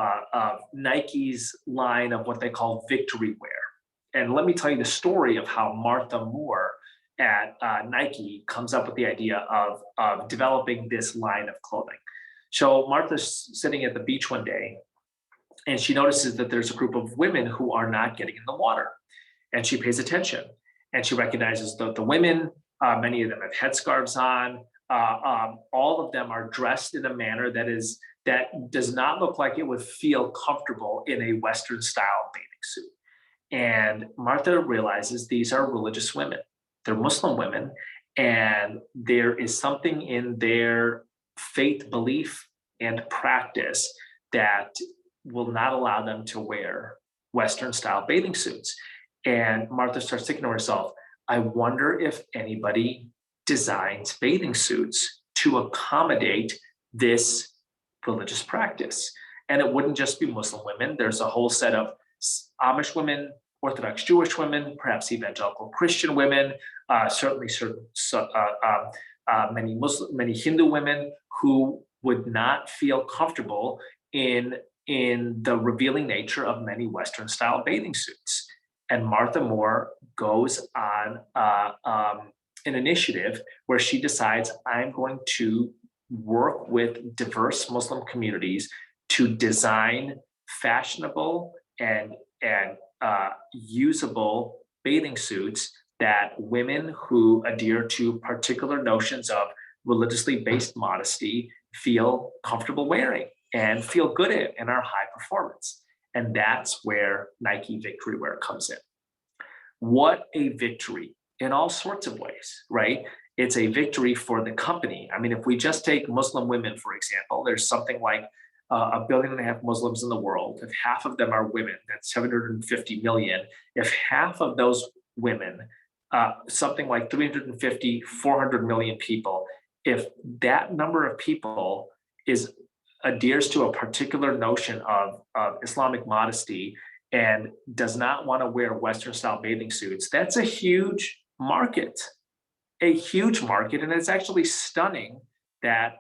Nike's line of what they call victory wear. And let me tell you the story of how Martha Moore at Nike comes up with the idea of developing this line of clothing. So Martha's sitting at the beach one day, and she notices that there's a group of women who are not getting in the water. And she pays attention, and she recognizes the women. Many of them have headscarves on. All of them are dressed in a manner that does not look like it would feel comfortable in a Western style bathing suit. And Martha realizes these are religious women. They're Muslim women, and there is something in their faith belief and practice that will not allow them to wear Western style bathing suits. And Martha starts thinking to herself, I wonder if anybody designs bathing suits to accommodate this religious practice. And it wouldn't just be Muslim women. There's a whole set of Amish women, Orthodox Jewish women, perhaps evangelical Christian women, certainly many Hindu women who would not feel comfortable in the revealing nature of many Western style bathing suits. And Martha Moore goes on an initiative where she decides, I'm going to work with diverse Muslim communities to design fashionable and usable bathing suits that women who adhere to particular notions of religiously based modesty feel comfortable wearing and feel good in and are high performance. And that's where Nike Victory Wear comes in. What a victory in all sorts of ways, right? It's a victory for the company. I mean, if we just take Muslim women, for example, there's something like 1.5 billion Muslims in the world. If half of them are women, that's 750 million. If half of those women, something like 350, 400 million people, if that number of people adheres to a particular notion of Islamic modesty and does not want to wear Western style bathing suits, that's a huge market. And it's actually stunning that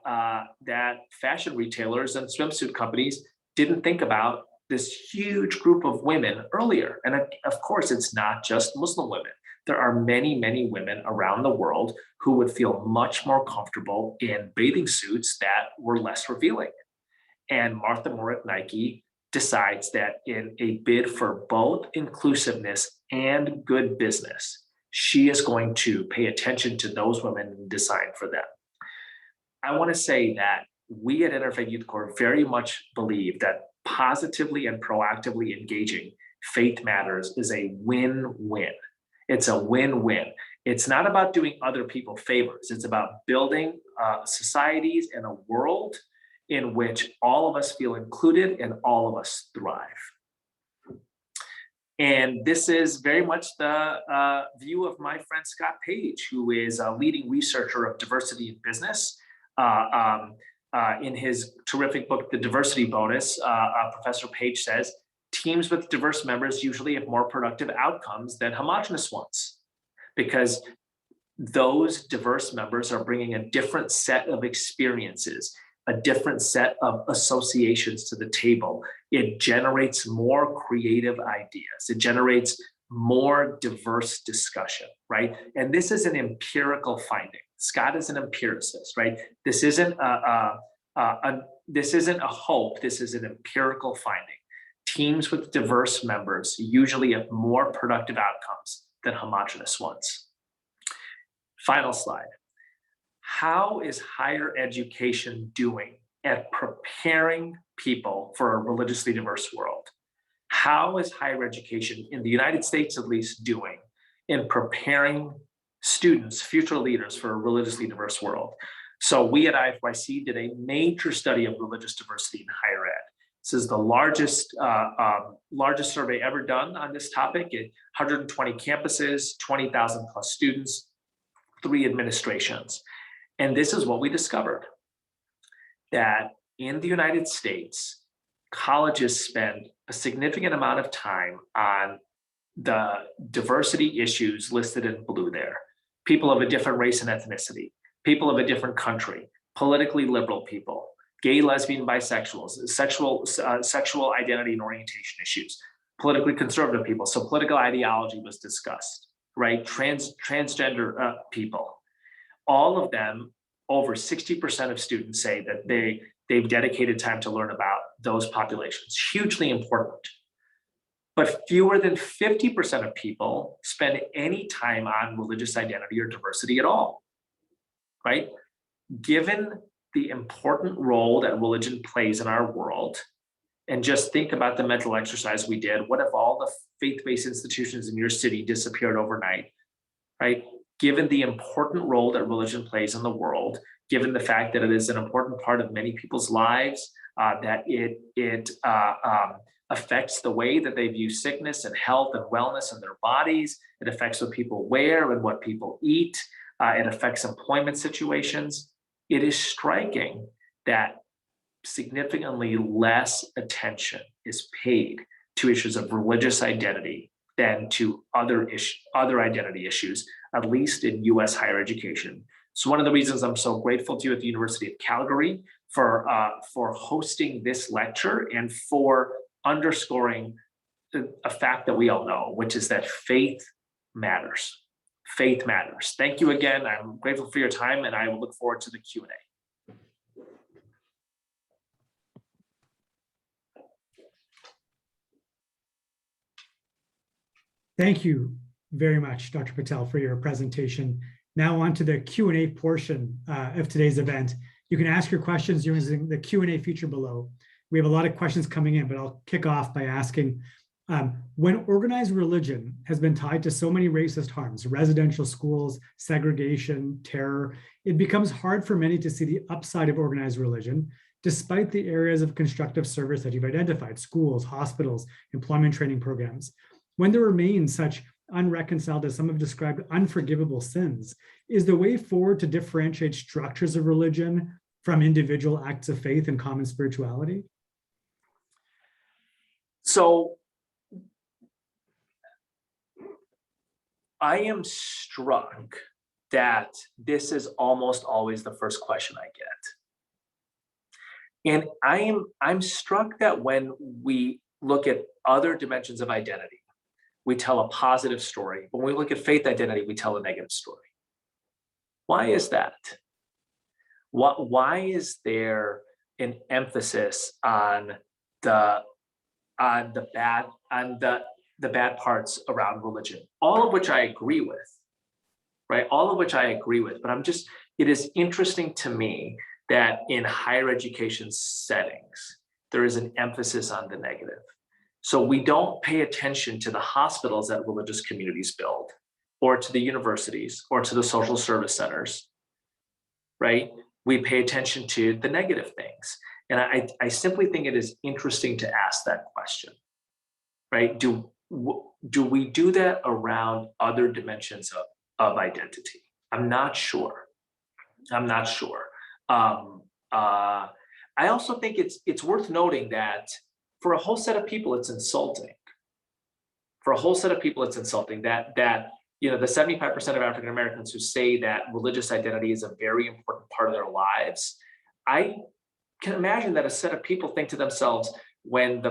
that fashion retailers and swimsuit companies didn't think about this huge group of women earlier. And of course, it's not just Muslim women. There are many, many women around the world who would feel much more comfortable in bathing suits that were less revealing. And Martha Moore at Nike decides that in a bid for both inclusiveness and good business, she is going to pay attention to those women and design for them. I want to say that we at Interfaith Youth Corps very much believe that positively and proactively engaging Faith Matters is a win-win. It's a win-win. It's not about doing other people favors. It's about building societies and a world in which all of us feel included and all of us thrive. And this is very much the view of my friend Scott Page, who is a leading researcher of diversity in business. In his terrific book, The Diversity Bonus, Professor Page says, teams with diverse members usually have more productive outcomes than homogenous ones, because those diverse members are bringing a different set of experiences, a different set of associations to the table. It generates more creative ideas. It generates more diverse discussion, right? And this is an empirical finding. Scott is an empiricist, right? This isn't a hope. This is an empirical finding. Teams with diverse members usually have more productive outcomes than homogeneous ones. Final slide. How is higher education doing at preparing people for a religiously diverse world? How is higher education, in the United States at least, doing in preparing students, future leaders, for a religiously diverse world? So we at IFYC did a major study of religious diversity in higher ed. This is the largest survey ever done on this topic. 120 campuses, 20,000 plus students, 3 administrations. And this is what we discovered, that in the United States, colleges spend a significant amount of time on the diversity issues listed in blue there. People of a different race and ethnicity, people of a different country, politically liberal people, gay, lesbian, bisexuals, sexual identity and orientation issues, politically conservative people. So political ideology was discussed, right? Transgender people. All of them, over 60% of students say that they've dedicated time to learn about those populations. Hugely important. But fewer than 50% of people spend any time on religious identity or diversity at all, right? Given the important role that religion plays in our world, and just think about the mental exercise we did. What if all the faith-based institutions in your city disappeared overnight, right? Given the important role that religion plays in the world, given the fact that it is an important part of many people's lives, that it affects the way that they view sickness and health and wellness in their bodies. It affects what people wear and what people eat. It affects employment situations. It is striking that significantly less attention is paid to issues of religious identity than to other identity issues, at least in US higher education. So one of the reasons I'm so grateful to you at the University of Calgary for hosting this lecture and for underscoring a fact that we all know, which is that faith matters. Faith matters. Thank you again. I'm grateful for your time, and I will look forward to the Q&A. Thank you very much, Dr. Patel, for your presentation. Now on to the Q&A portion of today's event. You can ask your questions using the Q&A feature below. We have a lot of questions coming in, but I'll kick off by asking When organized religion has been tied to so many racist harms, residential schools, segregation, terror, it becomes hard for many to see the upside of organized religion, despite the areas of constructive service that you've identified, schools, hospitals, employment training programs. When there remain such unreconciled, as some have described, unforgivable sins, is the way forward to differentiate structures of religion from individual acts of faith and common spirituality? So I am struck that this is almost always the first question I get. And I'm struck that when we look at other dimensions of identity, we tell a positive story. When we look at faith identity, we tell a negative story. Why is that? Why is there an emphasis on the bad parts around religion, all of which I agree with, right? All of which I agree with, but it is interesting to me that in higher education settings, there is an emphasis on the negative. So we don't pay attention to the hospitals that religious communities build, or to the universities, or to the social service centers, right? We pay attention to the negative things. And I simply think it is interesting to ask that question, right? Do we do that around other dimensions of identity? I'm not sure. I also think it's worth noting that for a whole set of people, it's insulting. That you know, the 75% of African Americans who say that religious identity is a very important part of their lives, I can imagine that a set of people think to themselves, when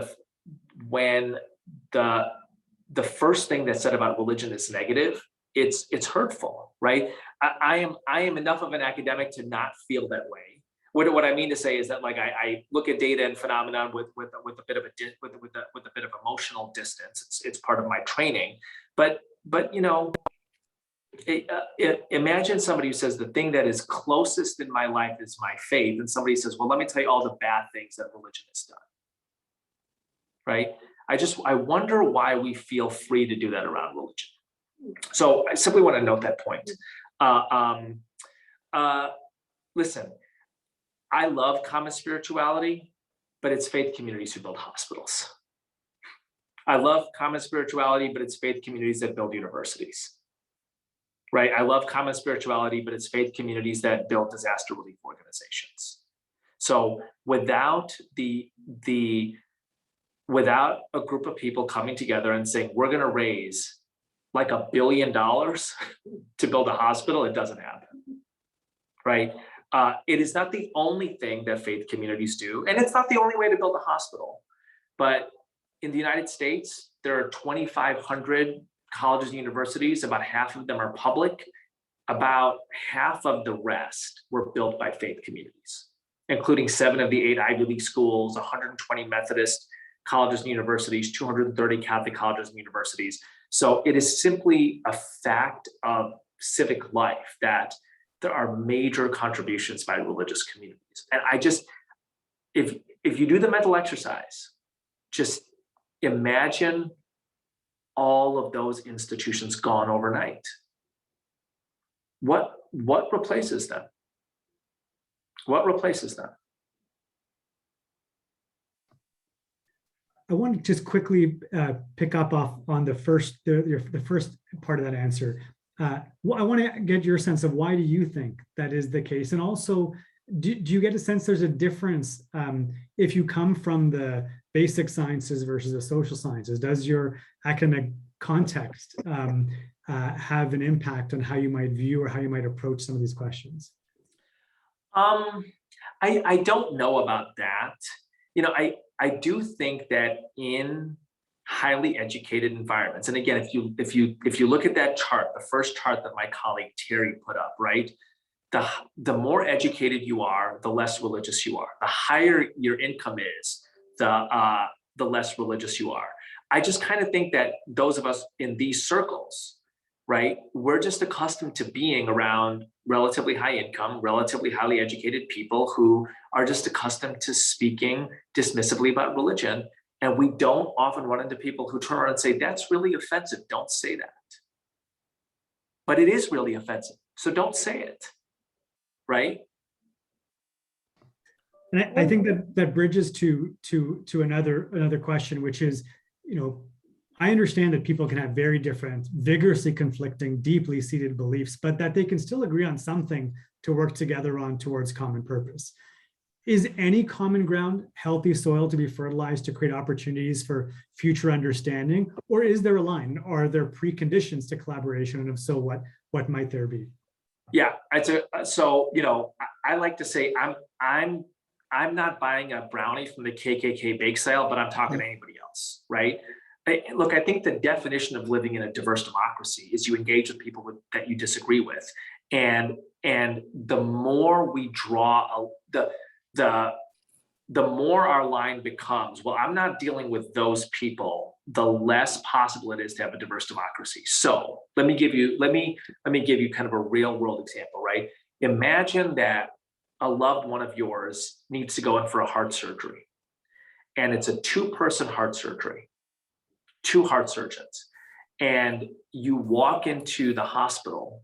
the first thing that's said about religion is negative, it's hurtful, right? I am enough of an academic to not feel that way. What I mean to say is that, like, I look at data and phenomenon with a bit of emotional distance. It's part of my training, but you know, imagine somebody who says the thing that is closest in my life is my faith, and somebody says, well, let me tell you all the bad things that religion has done, right? I wonder why we feel free to do that around religion. So I simply want to note that point. Listen, I love common spirituality, but it's faith communities who build hospitals. I love common spirituality, but it's faith communities that build universities, right? I love common spirituality, but it's faith communities that build disaster relief organizations. So without without a group of people coming together and saying, we're going to raise like $1 billion to build a hospital, it doesn't happen, right? It is not the only thing that faith communities do, and it's not the only way to build a hospital. But in the United States, there are 2,500 colleges and universities. About half of them are public. About half of the rest were built by faith communities, including 7 of the 8 Ivy League schools, 120 Methodist colleges and universities, 230 Catholic colleges and universities. So it is simply a fact of civic life that there are major contributions by religious communities. And I just, if you do the mental exercise, just imagine all of those institutions gone overnight. What replaces them? What replaces them? I want to just quickly pick up on the first part of that answer. I want to get your sense of why do you think that is the case, and also do you get a sense there's a difference if you come from the basic sciences versus the social sciences? Does your academic context have an impact on how you might view or how you might approach some of these questions? I don't know about that. You know, I do think that in highly educated environments, and again, if you look at that chart, the first chart that my colleague Terry put up, right? The more educated you are, the less religious you are. The higher your income is, the less religious you are. I just kind of think that those of us in these circles, right, we're just accustomed to being around relatively high income, relatively highly educated people who are just accustomed to speaking dismissively about religion. And we don't often run into people who turn around and say, that's really offensive. Don't say that. But it is really offensive. So don't say it, right? And I think that bridges to another question, which is, I understand that people can have very different, vigorously conflicting, deeply seated beliefs, but that they can still agree on something to work together on towards common purpose. Is any common ground healthy soil to be fertilized to create opportunities for future understanding? Or is there a line? Are there preconditions to collaboration? And if so, what might there be? Yeah, I like to say I'm not buying a brownie from the KKK bake sale, but I'm talking to anybody else, right? Look, I think the definition of living in a diverse democracy is you engage with people that you disagree with, and the more we draw the more our line becomes, well, I'm not dealing with those people, the less possible it is to have a diverse democracy. So let me give you kind of a real world example, right? Imagine that a loved one of yours needs to go in for a heart surgery, and it's a 2-person heart surgery, 2 heart surgeons, and you walk into the hospital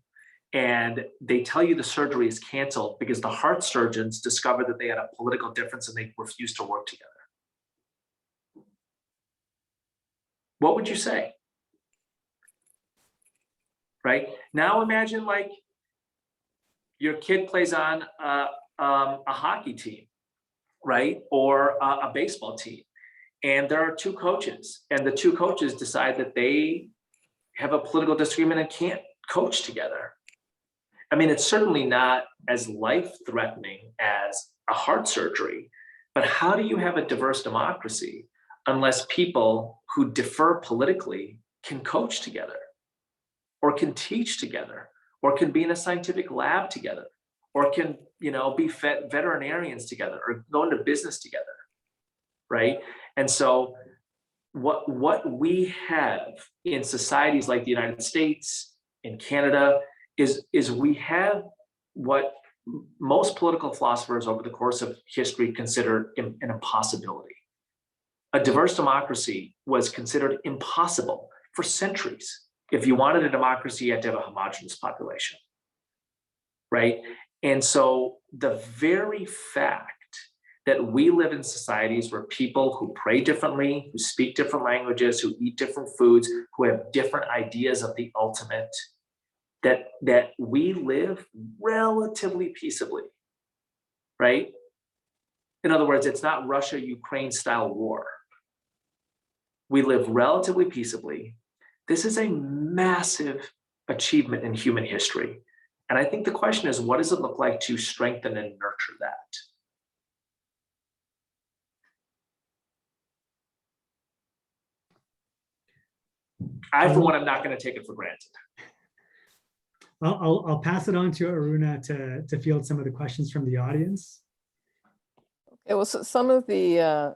and they tell you the surgery is canceled because the heart surgeons discovered that they had a political difference and they refused to work together. What would you say? Right? Now imagine like your kid plays on a hockey team, right? Or a baseball team. And there are 2 coaches, and the 2 coaches decide that they have a political disagreement and can't coach together. I mean, it's certainly not as life-threatening as a heart surgery, but how do you have a diverse democracy unless people who differ politically can coach together, or can teach together, or can be in a scientific lab together, or can, be veterinarians together, or go into business together, right? And so what we have in societies like the United States, in Canada, is we have what most political philosophers over the course of history considered an impossibility. A diverse democracy was considered impossible for centuries. If you wanted a democracy, you had to have a homogeneous population, right? And so the very fact that we live in societies where people who pray differently, who speak different languages, who eat different foods, who have different ideas of the ultimate, that we live relatively peaceably, right? In other words, it's not Russia-Ukraine style war. We live relatively peaceably. This is a massive achievement in human history. And I think the question is, what does it look like to strengthen and nurture that? I, for one, am not going to take it for granted. I'll pass it on to Aruna to field some of the questions from the audience. Okay, well, so some of the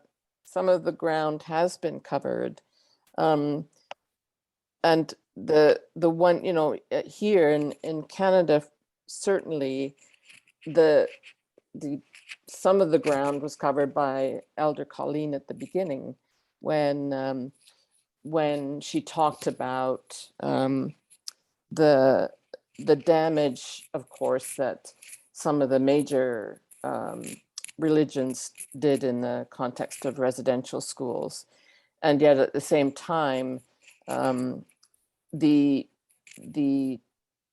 ground has been covered, and the one here in Canada, certainly some of the ground was covered by Elder Colleen at the beginning when she talked about the damage, of course, that some of the major religions did in the context of residential schools. And yet at the same time,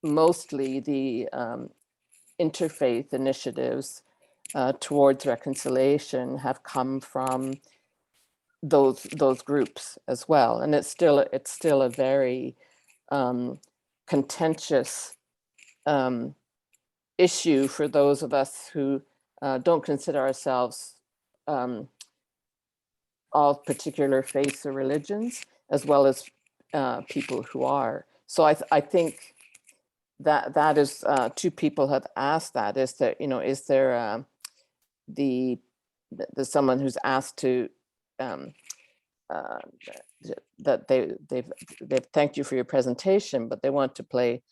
mostly the interfaith initiatives towards reconciliation have come from those groups as well. And it's still a very contentious issue for those of us who don't consider ourselves of particular faiths or religions, as well as people who are. So I think that is 2 people have asked that. Is there there's someone who's asked to that they've thanked you for your presentation, but they want to play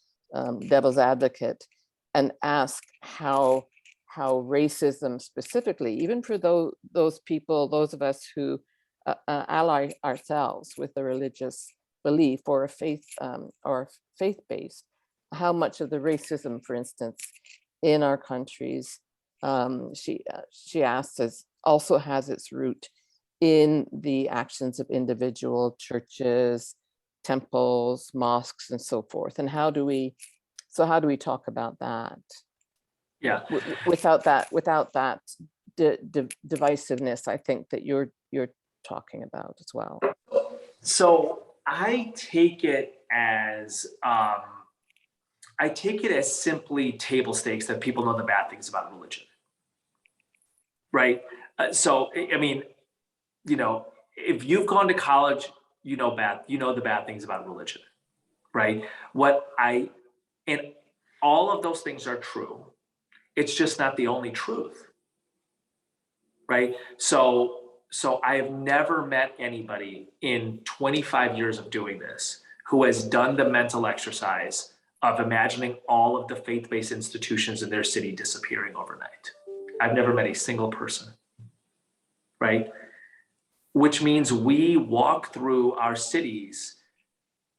devil's advocate and ask how racism specifically, even for those people, those of us who ally ourselves with a religious belief or a faith or faith-based, how much of the racism, for instance, in our countries, she asks, also has its root in the actions of individual churches, temples, mosques, and so forth. And how do we talk about that? Yeah. Without that divisiveness, I think that you're talking about as well. So I take it as simply table stakes that people know the bad things about religion, right? So I mean, you know, if you've gone to college, you know the bad things about religion, right? And all of those things are true. It's just not the only truth, right? So I have never met anybody in 25 years of doing this who has done the mental exercise of imagining all of the faith-based institutions in their city disappearing overnight. I've never met a single person, right? Which means we walk through our cities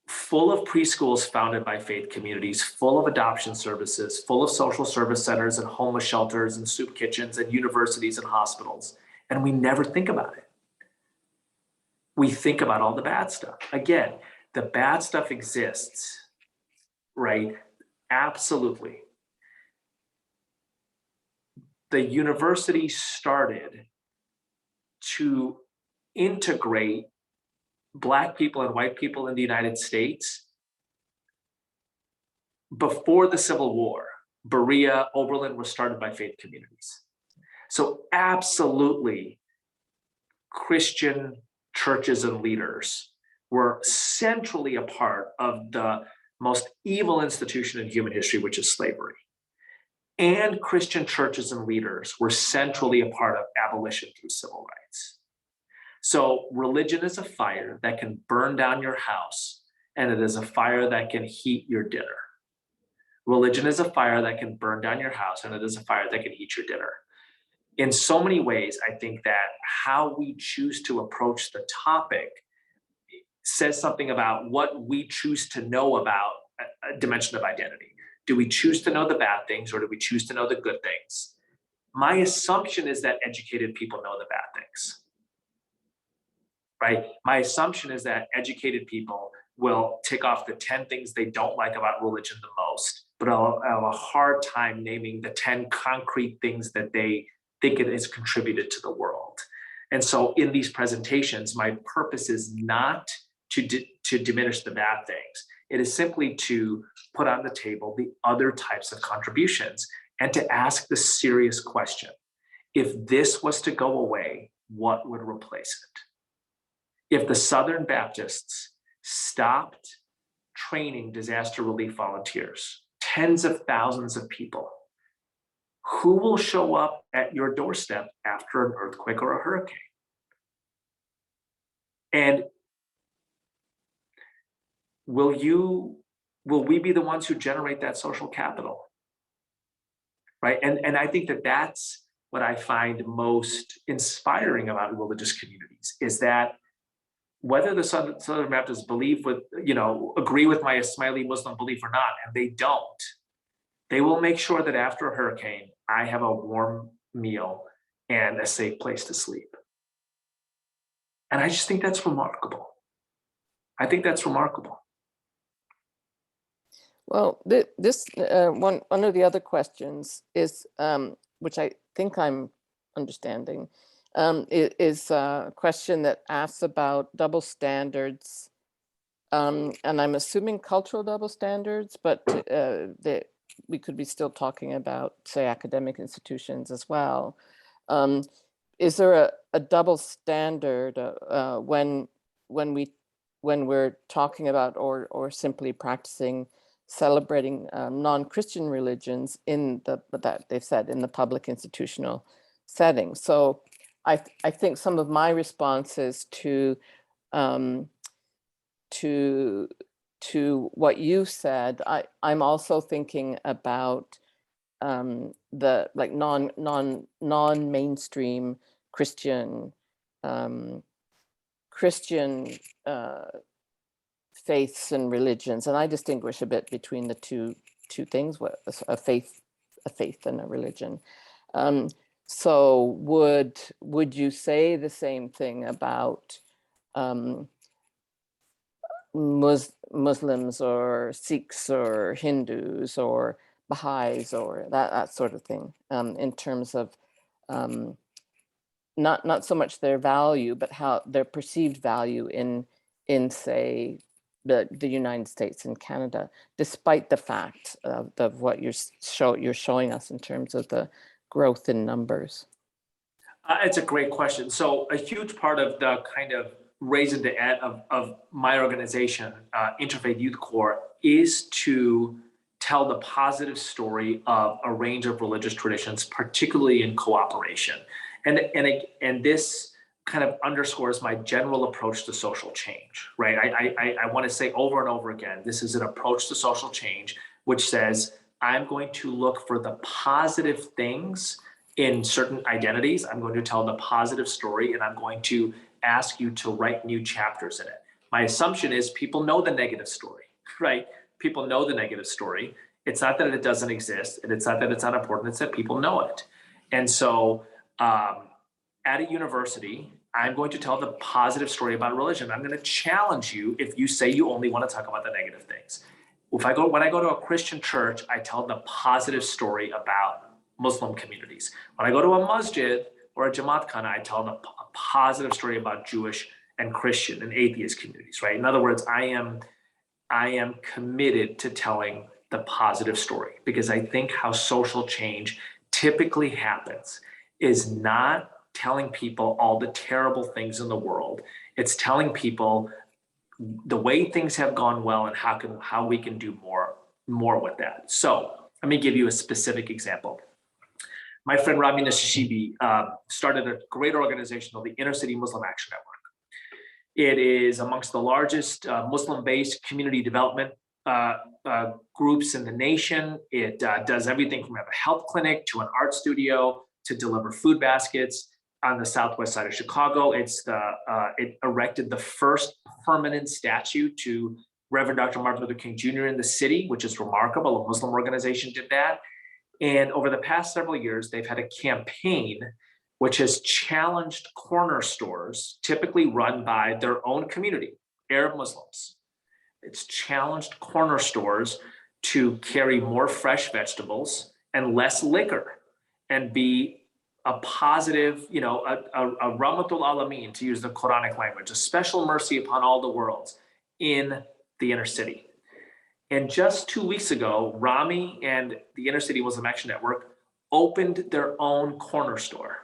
full of preschools founded by faith communities, full of adoption services, full of social service centers and homeless shelters and soup kitchens and universities and hospitals. And we never think about it. We think about all the bad stuff. Again, the bad stuff exists, right? Absolutely. The university started to integrate Black people and white people in the United States before the Civil War. Berea, Oberlin was started by faith communities. So absolutely, Christian churches and leaders were centrally a part of the most evil institution in human history, which is slavery. And Christian churches and leaders were centrally a part of abolition through civil rights. So religion is a fire that can burn down your house, and it is a fire that can heat your dinner. Religion is a fire that can burn down your house, and it is a fire that can heat your dinner. In so many ways, I think that how we choose to approach the topic says something about what we choose to know about a dimension of identity. Do we choose to know the bad things, or do we choose to know the good things? My assumption is that educated people know the bad things, right? My assumption is that educated people will tick off the 10 things they don't like about religion the most, but I'll have a hard time naming the 10 concrete things that they think it has contributed to the world. And so in these presentations, my purpose is not to diminish the bad things. It is simply to put on the table the other types of contributions and to ask the serious question: if this was to go away, what would replace it? If the Southern Baptists stopped training disaster relief volunteers, tens of thousands of people, who will show up at your doorstep after an earthquake or a hurricane? And will we be the ones who generate that social capital? Right? And I think that that's what I find most inspiring about religious communities, is that whether the Southern Baptists agree with my Ismaili Muslim belief or not, and they don't, they will make sure that after a hurricane, I have a warm meal and a safe place to sleep. And I just think that's remarkable. I think that's remarkable. Well, this one of the other questions is, which I think I'm understanding, is a question that asks about double standards, and I'm assuming cultural double standards, but we could be still talking about, say, academic institutions as well. Is there a double standard when we're talking about or simply practicing celebrating non-Christian religions that they've said in the public institutional setting? So I think some of my responses to what you said, I'm also thinking about the non-mainstream Christian Christian faiths and religions, and I distinguish a bit between the two things, a faith and a religion. So would you say the same thing about Muslims or Sikhs or Hindus or Baha'is or that sort of thing, in terms of not so much their value, but how their perceived value in say the United States and Canada, despite the fact of what you're showing us in terms of the growth in numbers? It's a great question. So a huge part of the kind of raising the ed of my organization, Interfaith Youth Corps, is to tell the positive story of a range of religious traditions, particularly in cooperation. And this kind of underscores my general approach to social change, right? I want to say over and over again, this is an approach to social change, which says, I'm going to look for the positive things in certain identities. I'm going to tell the positive story, and I'm going to ask you to write new chapters in it. My assumption is people know the negative story, right? People know the negative story. It's not that it doesn't exist, and it's not that it's unimportant, it's that people know it. And so at a university, I'm going to tell the positive story about religion. I'm going to challenge you if you say you only want to talk about the negative things. When I go to a Christian church, I tell the positive story about Muslim communities. When I go to a masjid or a Jamaat Khana, I tell them a positive story about Jewish and Christian and atheist communities, right? In other words, I am committed to telling the positive story, because I think how social change typically happens is not telling people all the terrible things in the world. It's telling people the way things have gone well and how we can do more with that. So let me give you a specific example. My friend Rami Nashishibi started a great organization called the Inner City Muslim Action Network. It is amongst the largest Muslim-based community development groups in the nation. It does everything from a health clinic to an art studio to deliver food baskets on the southwest side of Chicago. It erected the first permanent statue to Reverend Dr. Martin Luther King Jr. in the city, which is remarkable. A Muslim organization did that. And over the past several years, they've had a campaign which has challenged corner stores, typically run by their own community, Arab Muslims. It's challenged corner stores to carry more fresh vegetables and less liquor and be a positive, a rahmatul alameen, to use the Quranic language, a special mercy upon all the worlds in the inner city. And just 2 weeks ago, Rami and the Inner City Muslim Action Network opened their own corner store.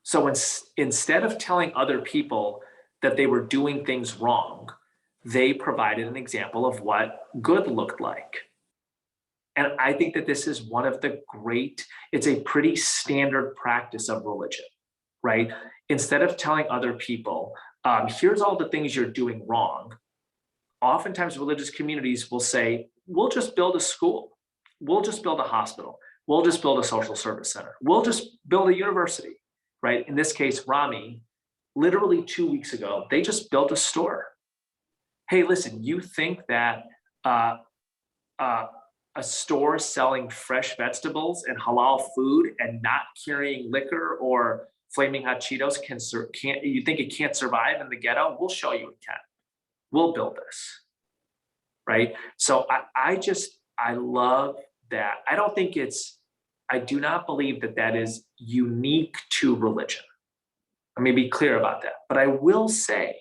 So instead of telling other people that they were doing things wrong, they provided an example of what good looked like. And I think that this is one of the it's a pretty standard practice of religion, right? Instead of telling other people, here's all the things you're doing wrong, oftentimes religious communities will say, we'll just build a school. We'll just build a hospital. We'll just build a social service center. We'll just build a university, right? In this case, Rami, literally 2 weeks ago, they just built a store. Hey, listen, you think that a store selling fresh vegetables and halal food and not carrying liquor or flaming hot Cheetos you think it can't survive in the ghetto? We'll show you it can. We'll build this, right? So I love that. I do not believe that is unique to religion. Let me be clear about that. But I will say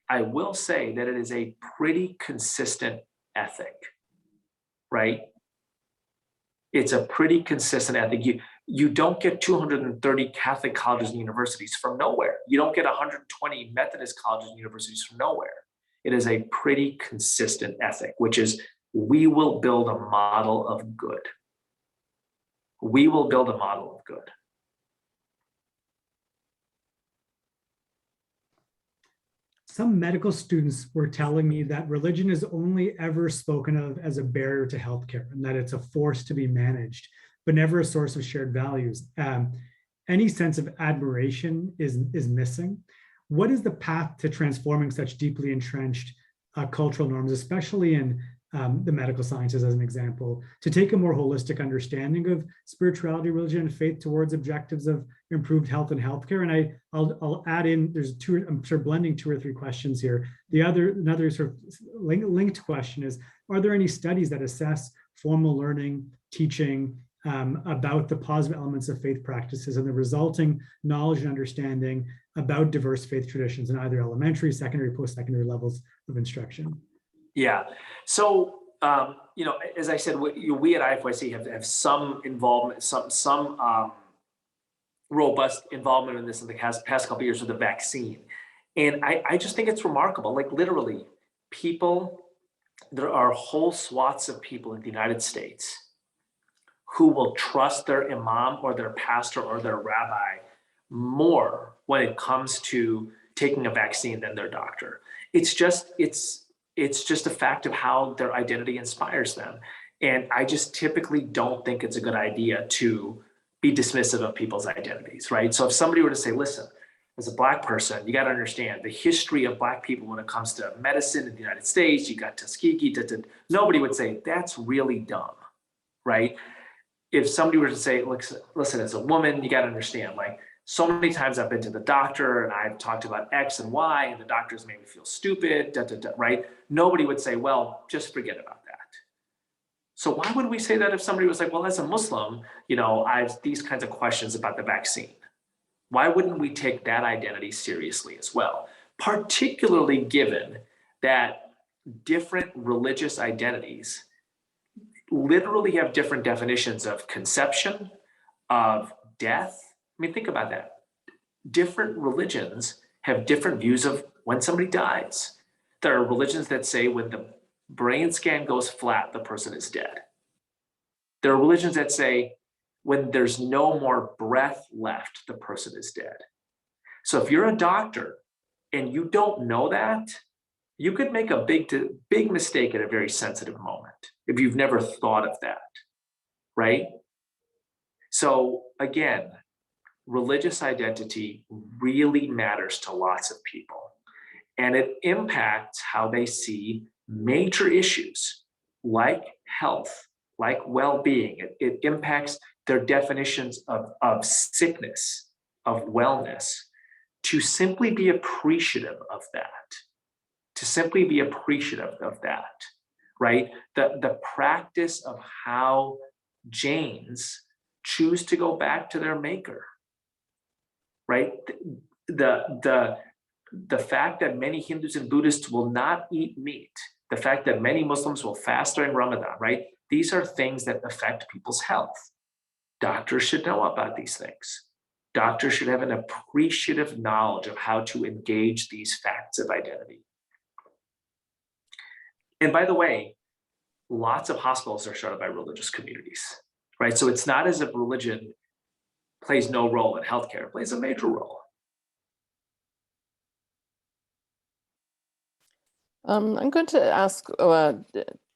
that it is a pretty consistent ethic, right? It's a pretty consistent ethic. You don't get 230 Catholic colleges and universities from nowhere. You don't get 120 Methodist colleges and universities from nowhere. It is a pretty consistent ethic, which is we will build a model of good. We will build a model of good. Some medical students were telling me that religion is only ever spoken of as a barrier to healthcare, and that it's a force to be managed, but never a source of shared values. Any sense of admiration is missing. what is the path to transforming such deeply entrenched cultural norms, especially in the medical sciences as an example, to take a more holistic understanding of spirituality, religion, and faith towards objectives of improved health and healthcare? And I'll add in, there's two, I'm sort of blending 2 or 3 questions here. Another sort of linked question is, are there any studies that assess formal learning, teaching about the positive elements of faith practices and the resulting knowledge and understanding about diverse faith traditions in either elementary, secondary, post-secondary levels of instruction? Yeah. So, as I said, we at IFYC have some involvement, some robust involvement in this in the past couple of years with the vaccine. And I just think it's remarkable. Like literally, there are whole swaths of people in the United States who will trust their imam or their pastor or their rabbi more when it comes to taking a vaccine than their doctor. It's just a fact of how their identity inspires them. And I just typically don't think it's a good idea to be dismissive of people's identities, right? So if somebody were to say, listen, as a Black person, you got to understand the history of Black people when it comes to medicine in the United States, you got Tuskegee, nobody would say, that's really dumb, right? If somebody were to say, listen, as a woman, you got to understand, like, so many times I've been to the doctor and I've talked about X and Y and the doctors made me feel stupid, right? Nobody would say, well, just forget about that. So why would we say that if somebody was like, well, as a Muslim, I have these kinds of questions about the vaccine? Why wouldn't we take that identity seriously as well? Particularly given that different religious identities literally have different definitions of conception, of death. I mean, think about that. Different religions have different views of when somebody dies. There are religions that say when the brain scan goes flat, the person is dead. There are religions that say when there's no more breath left, the person is dead. So if you're a doctor and you don't know that, you could make a big mistake at a very sensitive moment if you've never thought of that, right? So again, religious identity really matters to lots of people, and it impacts how they see major issues like health, like well-being. It impacts their definitions of sickness, of wellness, to simply be appreciative of that, right? The practice of how Jains choose to go back to their maker, right? The fact that many Hindus and Buddhists will not eat meat, the fact that many Muslims will fast during Ramadan, right? These are things that affect people's health. Doctors should know about these things. Doctors should have an appreciative knowledge of how to engage these facts of identity. And by the way, lots of hospitals are started by religious communities, right? So it's not as if religion plays no role in healthcare, it plays a major role. I'm going to ask,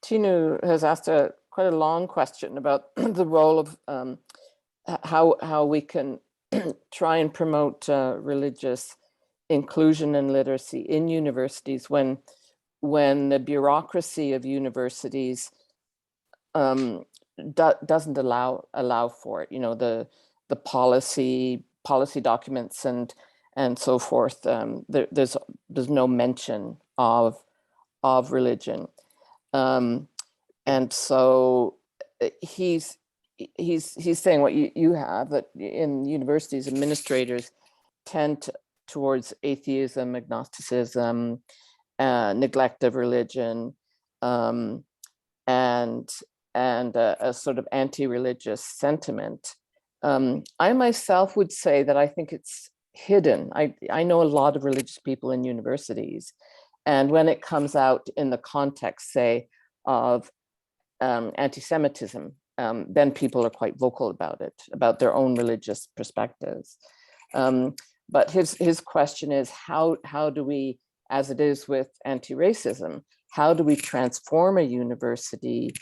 Tinu has asked quite a long question about the role of how we can try and promote religious inclusion and literacy in universities when the bureaucracy of universities doesn't allow for it. The policy documents and so forth. There's no mention of religion, and so he's saying what you have, that in universities, administrators tend towards atheism, agnosticism, neglect of religion, and a sort of anti-religious sentiment. I myself would say that I think it's hidden. I know a lot of religious people in universities, and when it comes out in the context, say, of anti-Semitism, then people are quite vocal about it, about their own religious perspectives. But his question is, how do we, as it is with anti-racism, how do we transform a university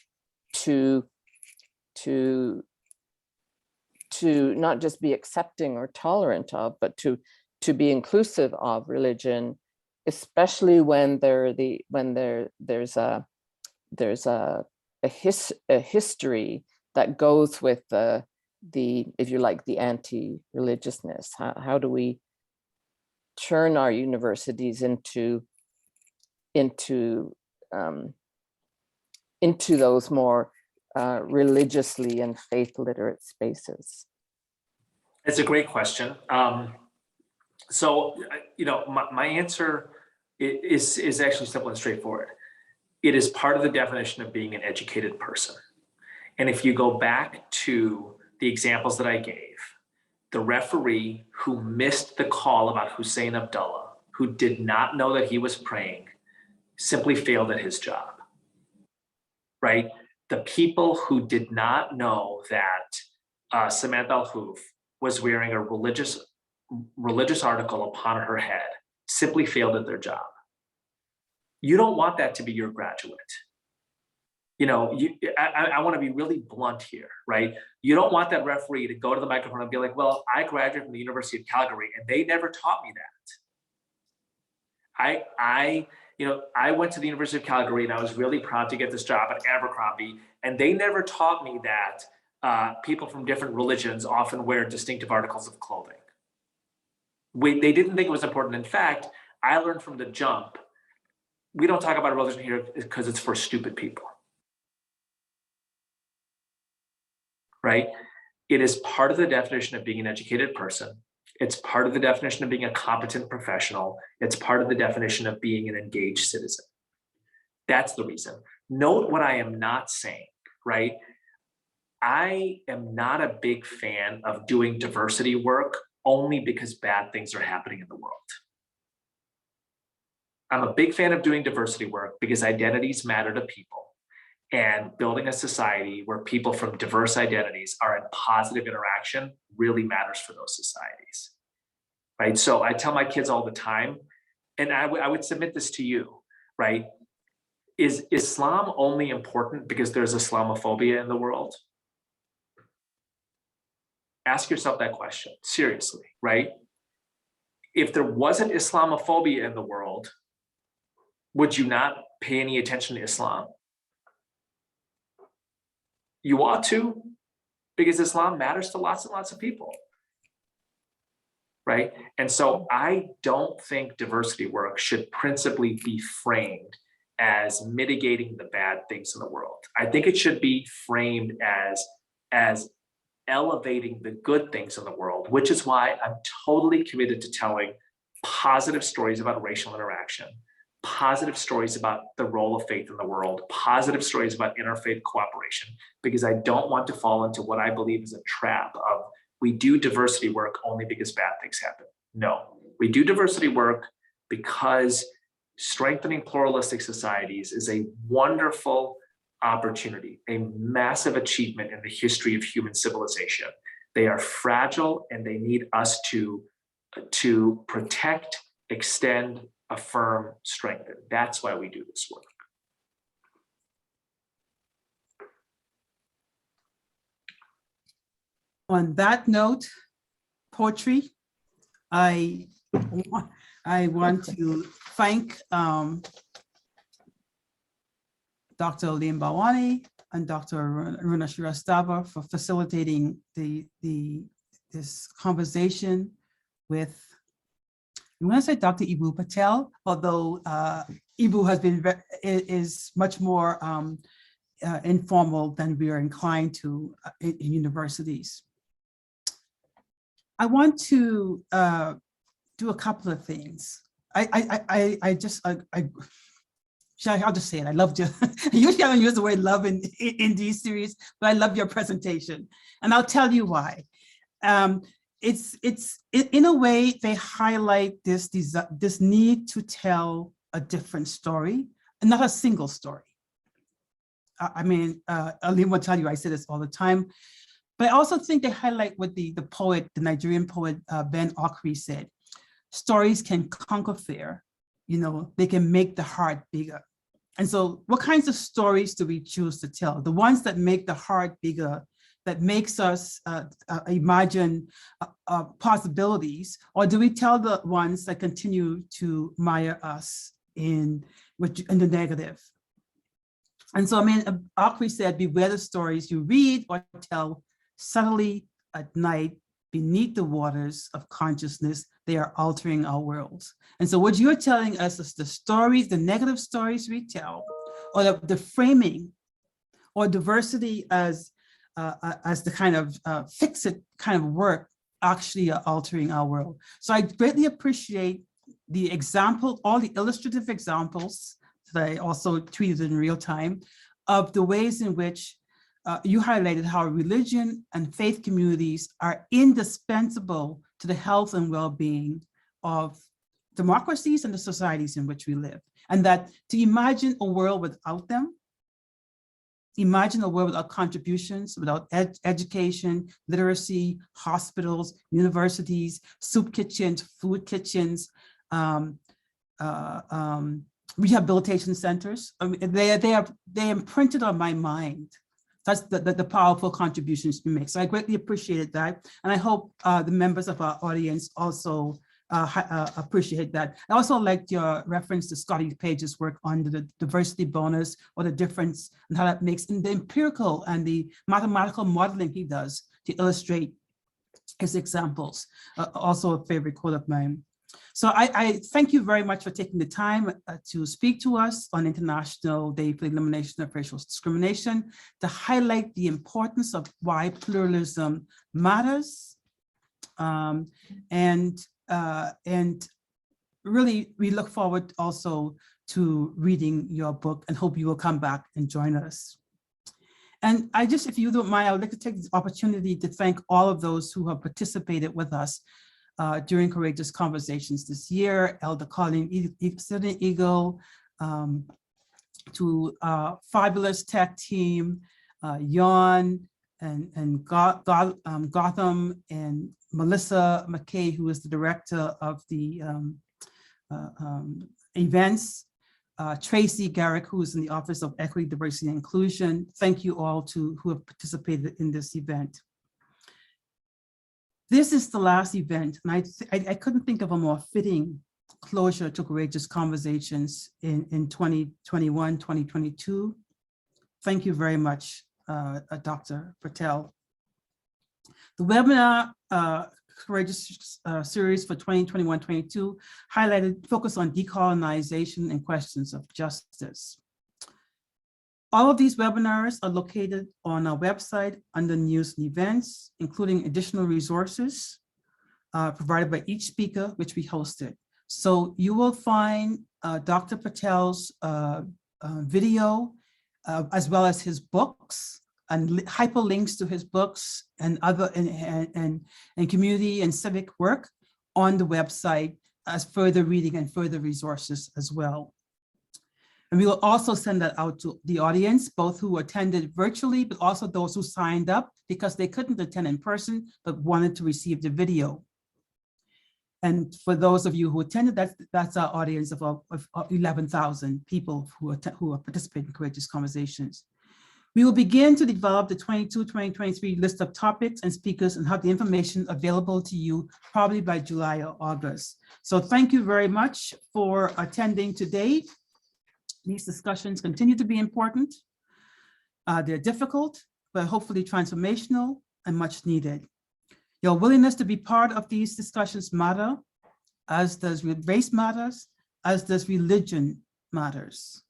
to not just be accepting or tolerant of, but to to be inclusive of religion, especially when there's a history that goes with the if you like, the anti-religiousness. How do we turn our universities into those more religiously and faith literate spaces? It's a great question. So, my answer is actually simple and straightforward. It is part of the definition of being an educated person. And if you go back to the examples that I gave, the referee who missed the call about Hussein Abdullah, who did not know that he was praying, simply failed at his job, right? The people who did not know that Samantha Al-Hoof was wearing a religious article upon her head simply failed at their job. You don't want that to be your graduate. I want to be really blunt here, right? You don't want that referee to go to the microphone and be like, well, I graduated from the University of Calgary and they never taught me that. I went to the University of Calgary and I was really proud to get this job at Abercrombie, and they never taught me that people from different religions often wear distinctive articles of clothing. They didn't think it was important. In fact, I learned from the jump, we don't talk about religion here because it's for stupid people, right? It is part of the definition of being an educated person. It's part of the definition of being a competent professional. It's part of the definition of being an engaged citizen. That's the reason. Note what I am not saying, right? I am not a big fan of doing diversity work only because bad things are happening in the world. I'm a big fan of doing diversity work because identities matter to people, and building a society where people from diverse identities are in positive interaction really matters for those societies, right? So I tell my kids all the time, and I would submit this to you, right? Is Islam only important because there's Islamophobia in the world? Ask yourself that question, seriously, right? If there wasn't Islamophobia in the world, would you not pay any attention to Islam? You ought to, because Islam matters to lots and lots of people, right? And so I don't think diversity work should principally be framed as mitigating the bad things in the world. I think it should be framed as elevating the good things in the world, which is why I'm totally committed to telling positive stories about racial interaction, positive stories about the role of faith in the world, positive stories about interfaith cooperation, because I don't want to fall into what I believe is a trap of we do diversity work only because bad things happen. No, we do diversity work because strengthening pluralistic societies is a wonderful opportunity, a massive achievement in the history of human civilization. They are fragile and they need us to protect, extend, affirm, strengthen. That's why we do this work. On that note, poetry, I want to thank Dr. Liam Bawani and Dr. Aruna Shrivastava for facilitating this conversation with, I'm going to say Dr. Eboo Patel, although Eboo is much more informal than we are inclined to in universities. I want to do a couple of things. I'll just say it. I loved you. Usually I don't use the word love in these series, but I love your presentation, and I'll tell you why. It's in a way they highlight this need to tell a different story and not a single story. I mean, Alim will tell you I say this all the time, but I also think they highlight what the Nigerian poet Ben Okri said: stories can conquer fear, they can make the heart bigger. And so what kinds of stories do we choose to tell? The ones that make the heart bigger that makes us imagine possibilities, or do we tell the ones that continue to mire us in the negative? And so, I mean, Akri said, beware the stories you read or tell subtly at night beneath the waters of consciousness. They are altering our worlds. And so what you're telling us is the stories, the negative stories we tell, or the framing, or diversity as the kind of fix-it kind of work actually are altering our world. So I greatly appreciate the example, all the illustrative examples that I also tweeted in real time of the ways in which you highlighted how religion and faith communities are indispensable to the health and well-being of democracies and the societies in which we live. And that to imagine a world without them, imagine a world without contributions, without education, literacy, hospitals, universities, soup kitchens, food kitchens, rehabilitation centers. I mean, they imprinted on my mind. That's the powerful contributions we make. So I greatly appreciated that. And I hope the members of our audience also appreciate that. I also liked your reference to Scotty Page's work on the diversity bonus, or the difference and how that makes in the empirical and the mathematical modeling he does to illustrate his examples. Also a favorite quote of mine. So I thank you very much for taking the time to speak to us on International Day for the Elimination of Racial Discrimination, to highlight the importance of why pluralism matters. And really, we look forward also to reading your book and hope you will come back and join us. And I just, if you don't mind, I would like to take this opportunity to thank all of those who have participated with us during Courageous Conversations this year, Elder Colleen Sitting Eagle, to fabulous tech team, Jan and Gotham, and Melissa McKay, who is the director of the events, Tracy Garrick, who is in the Office of Equity, Diversity, and Inclusion. Thank you all who have participated in this event. This is the last event, and I couldn't think of a more fitting closure to Courageous Conversations in 2021, 2022. Thank you very much, Dr. Patel. The webinar Courageous series for 2021-22 highlighted focus on decolonization and questions of justice. All of these webinars are located on our website under news and events, including additional resources provided by each speaker, which we hosted. So you will find Dr. Patel's video, as well as his books, and hyperlinks to his books and other and community and civic work on the website as further reading and further resources as well. And we will also send that out to the audience, both who attended virtually, but also those who signed up because they couldn't attend in person, but wanted to receive the video. And for those of you who attended, that's our audience of 11,000 people who are participating in Courageous Conversations. We will begin to develop the 22-2023 list of topics and speakers and have the information available to you probably by July or August. So thank you very much for attending today. These discussions continue to be important. They're difficult, but hopefully transformational and much needed. Your willingness to be part of these discussions matter, as does race matters, as does religion matters,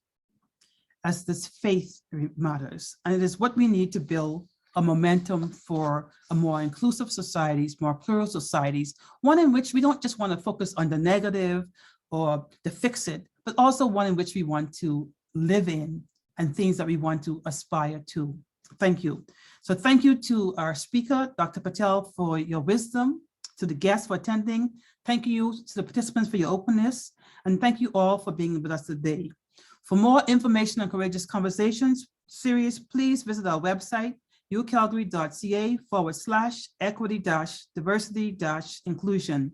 as does faith matters. And it is what we need to build a momentum for a more inclusive societies, more plural societies, one in which we don't just want to focus on the negative or the fix it, but also one in which we want to live in and things that we want to aspire to. Thank you. So thank you to our speaker, Dr. Patel, for your wisdom, to the guests for attending. Thank you to the participants for your openness, and thank you all for being with us today. For more information on Courageous Conversations series, please visit our website, ucalgary.ca/equity-diversity-inclusion.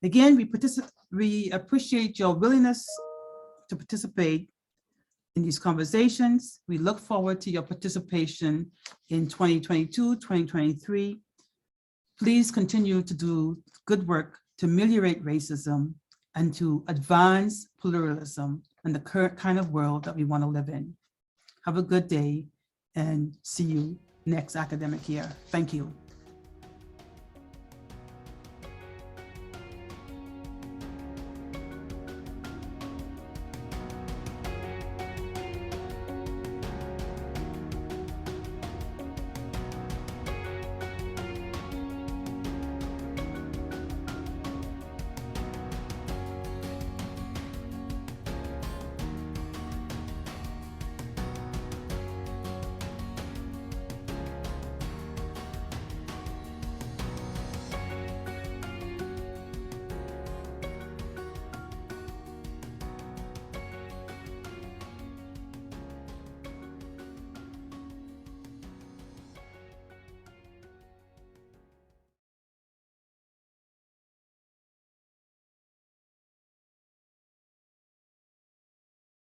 Again, we appreciate your willingness to participate in these conversations. We look forward to your participation in 2022, 2023. Please continue to do good work to ameliorate racism and to advance pluralism and the current kind of world that we want to live in. Have a good day and see you next academic year. Thank you.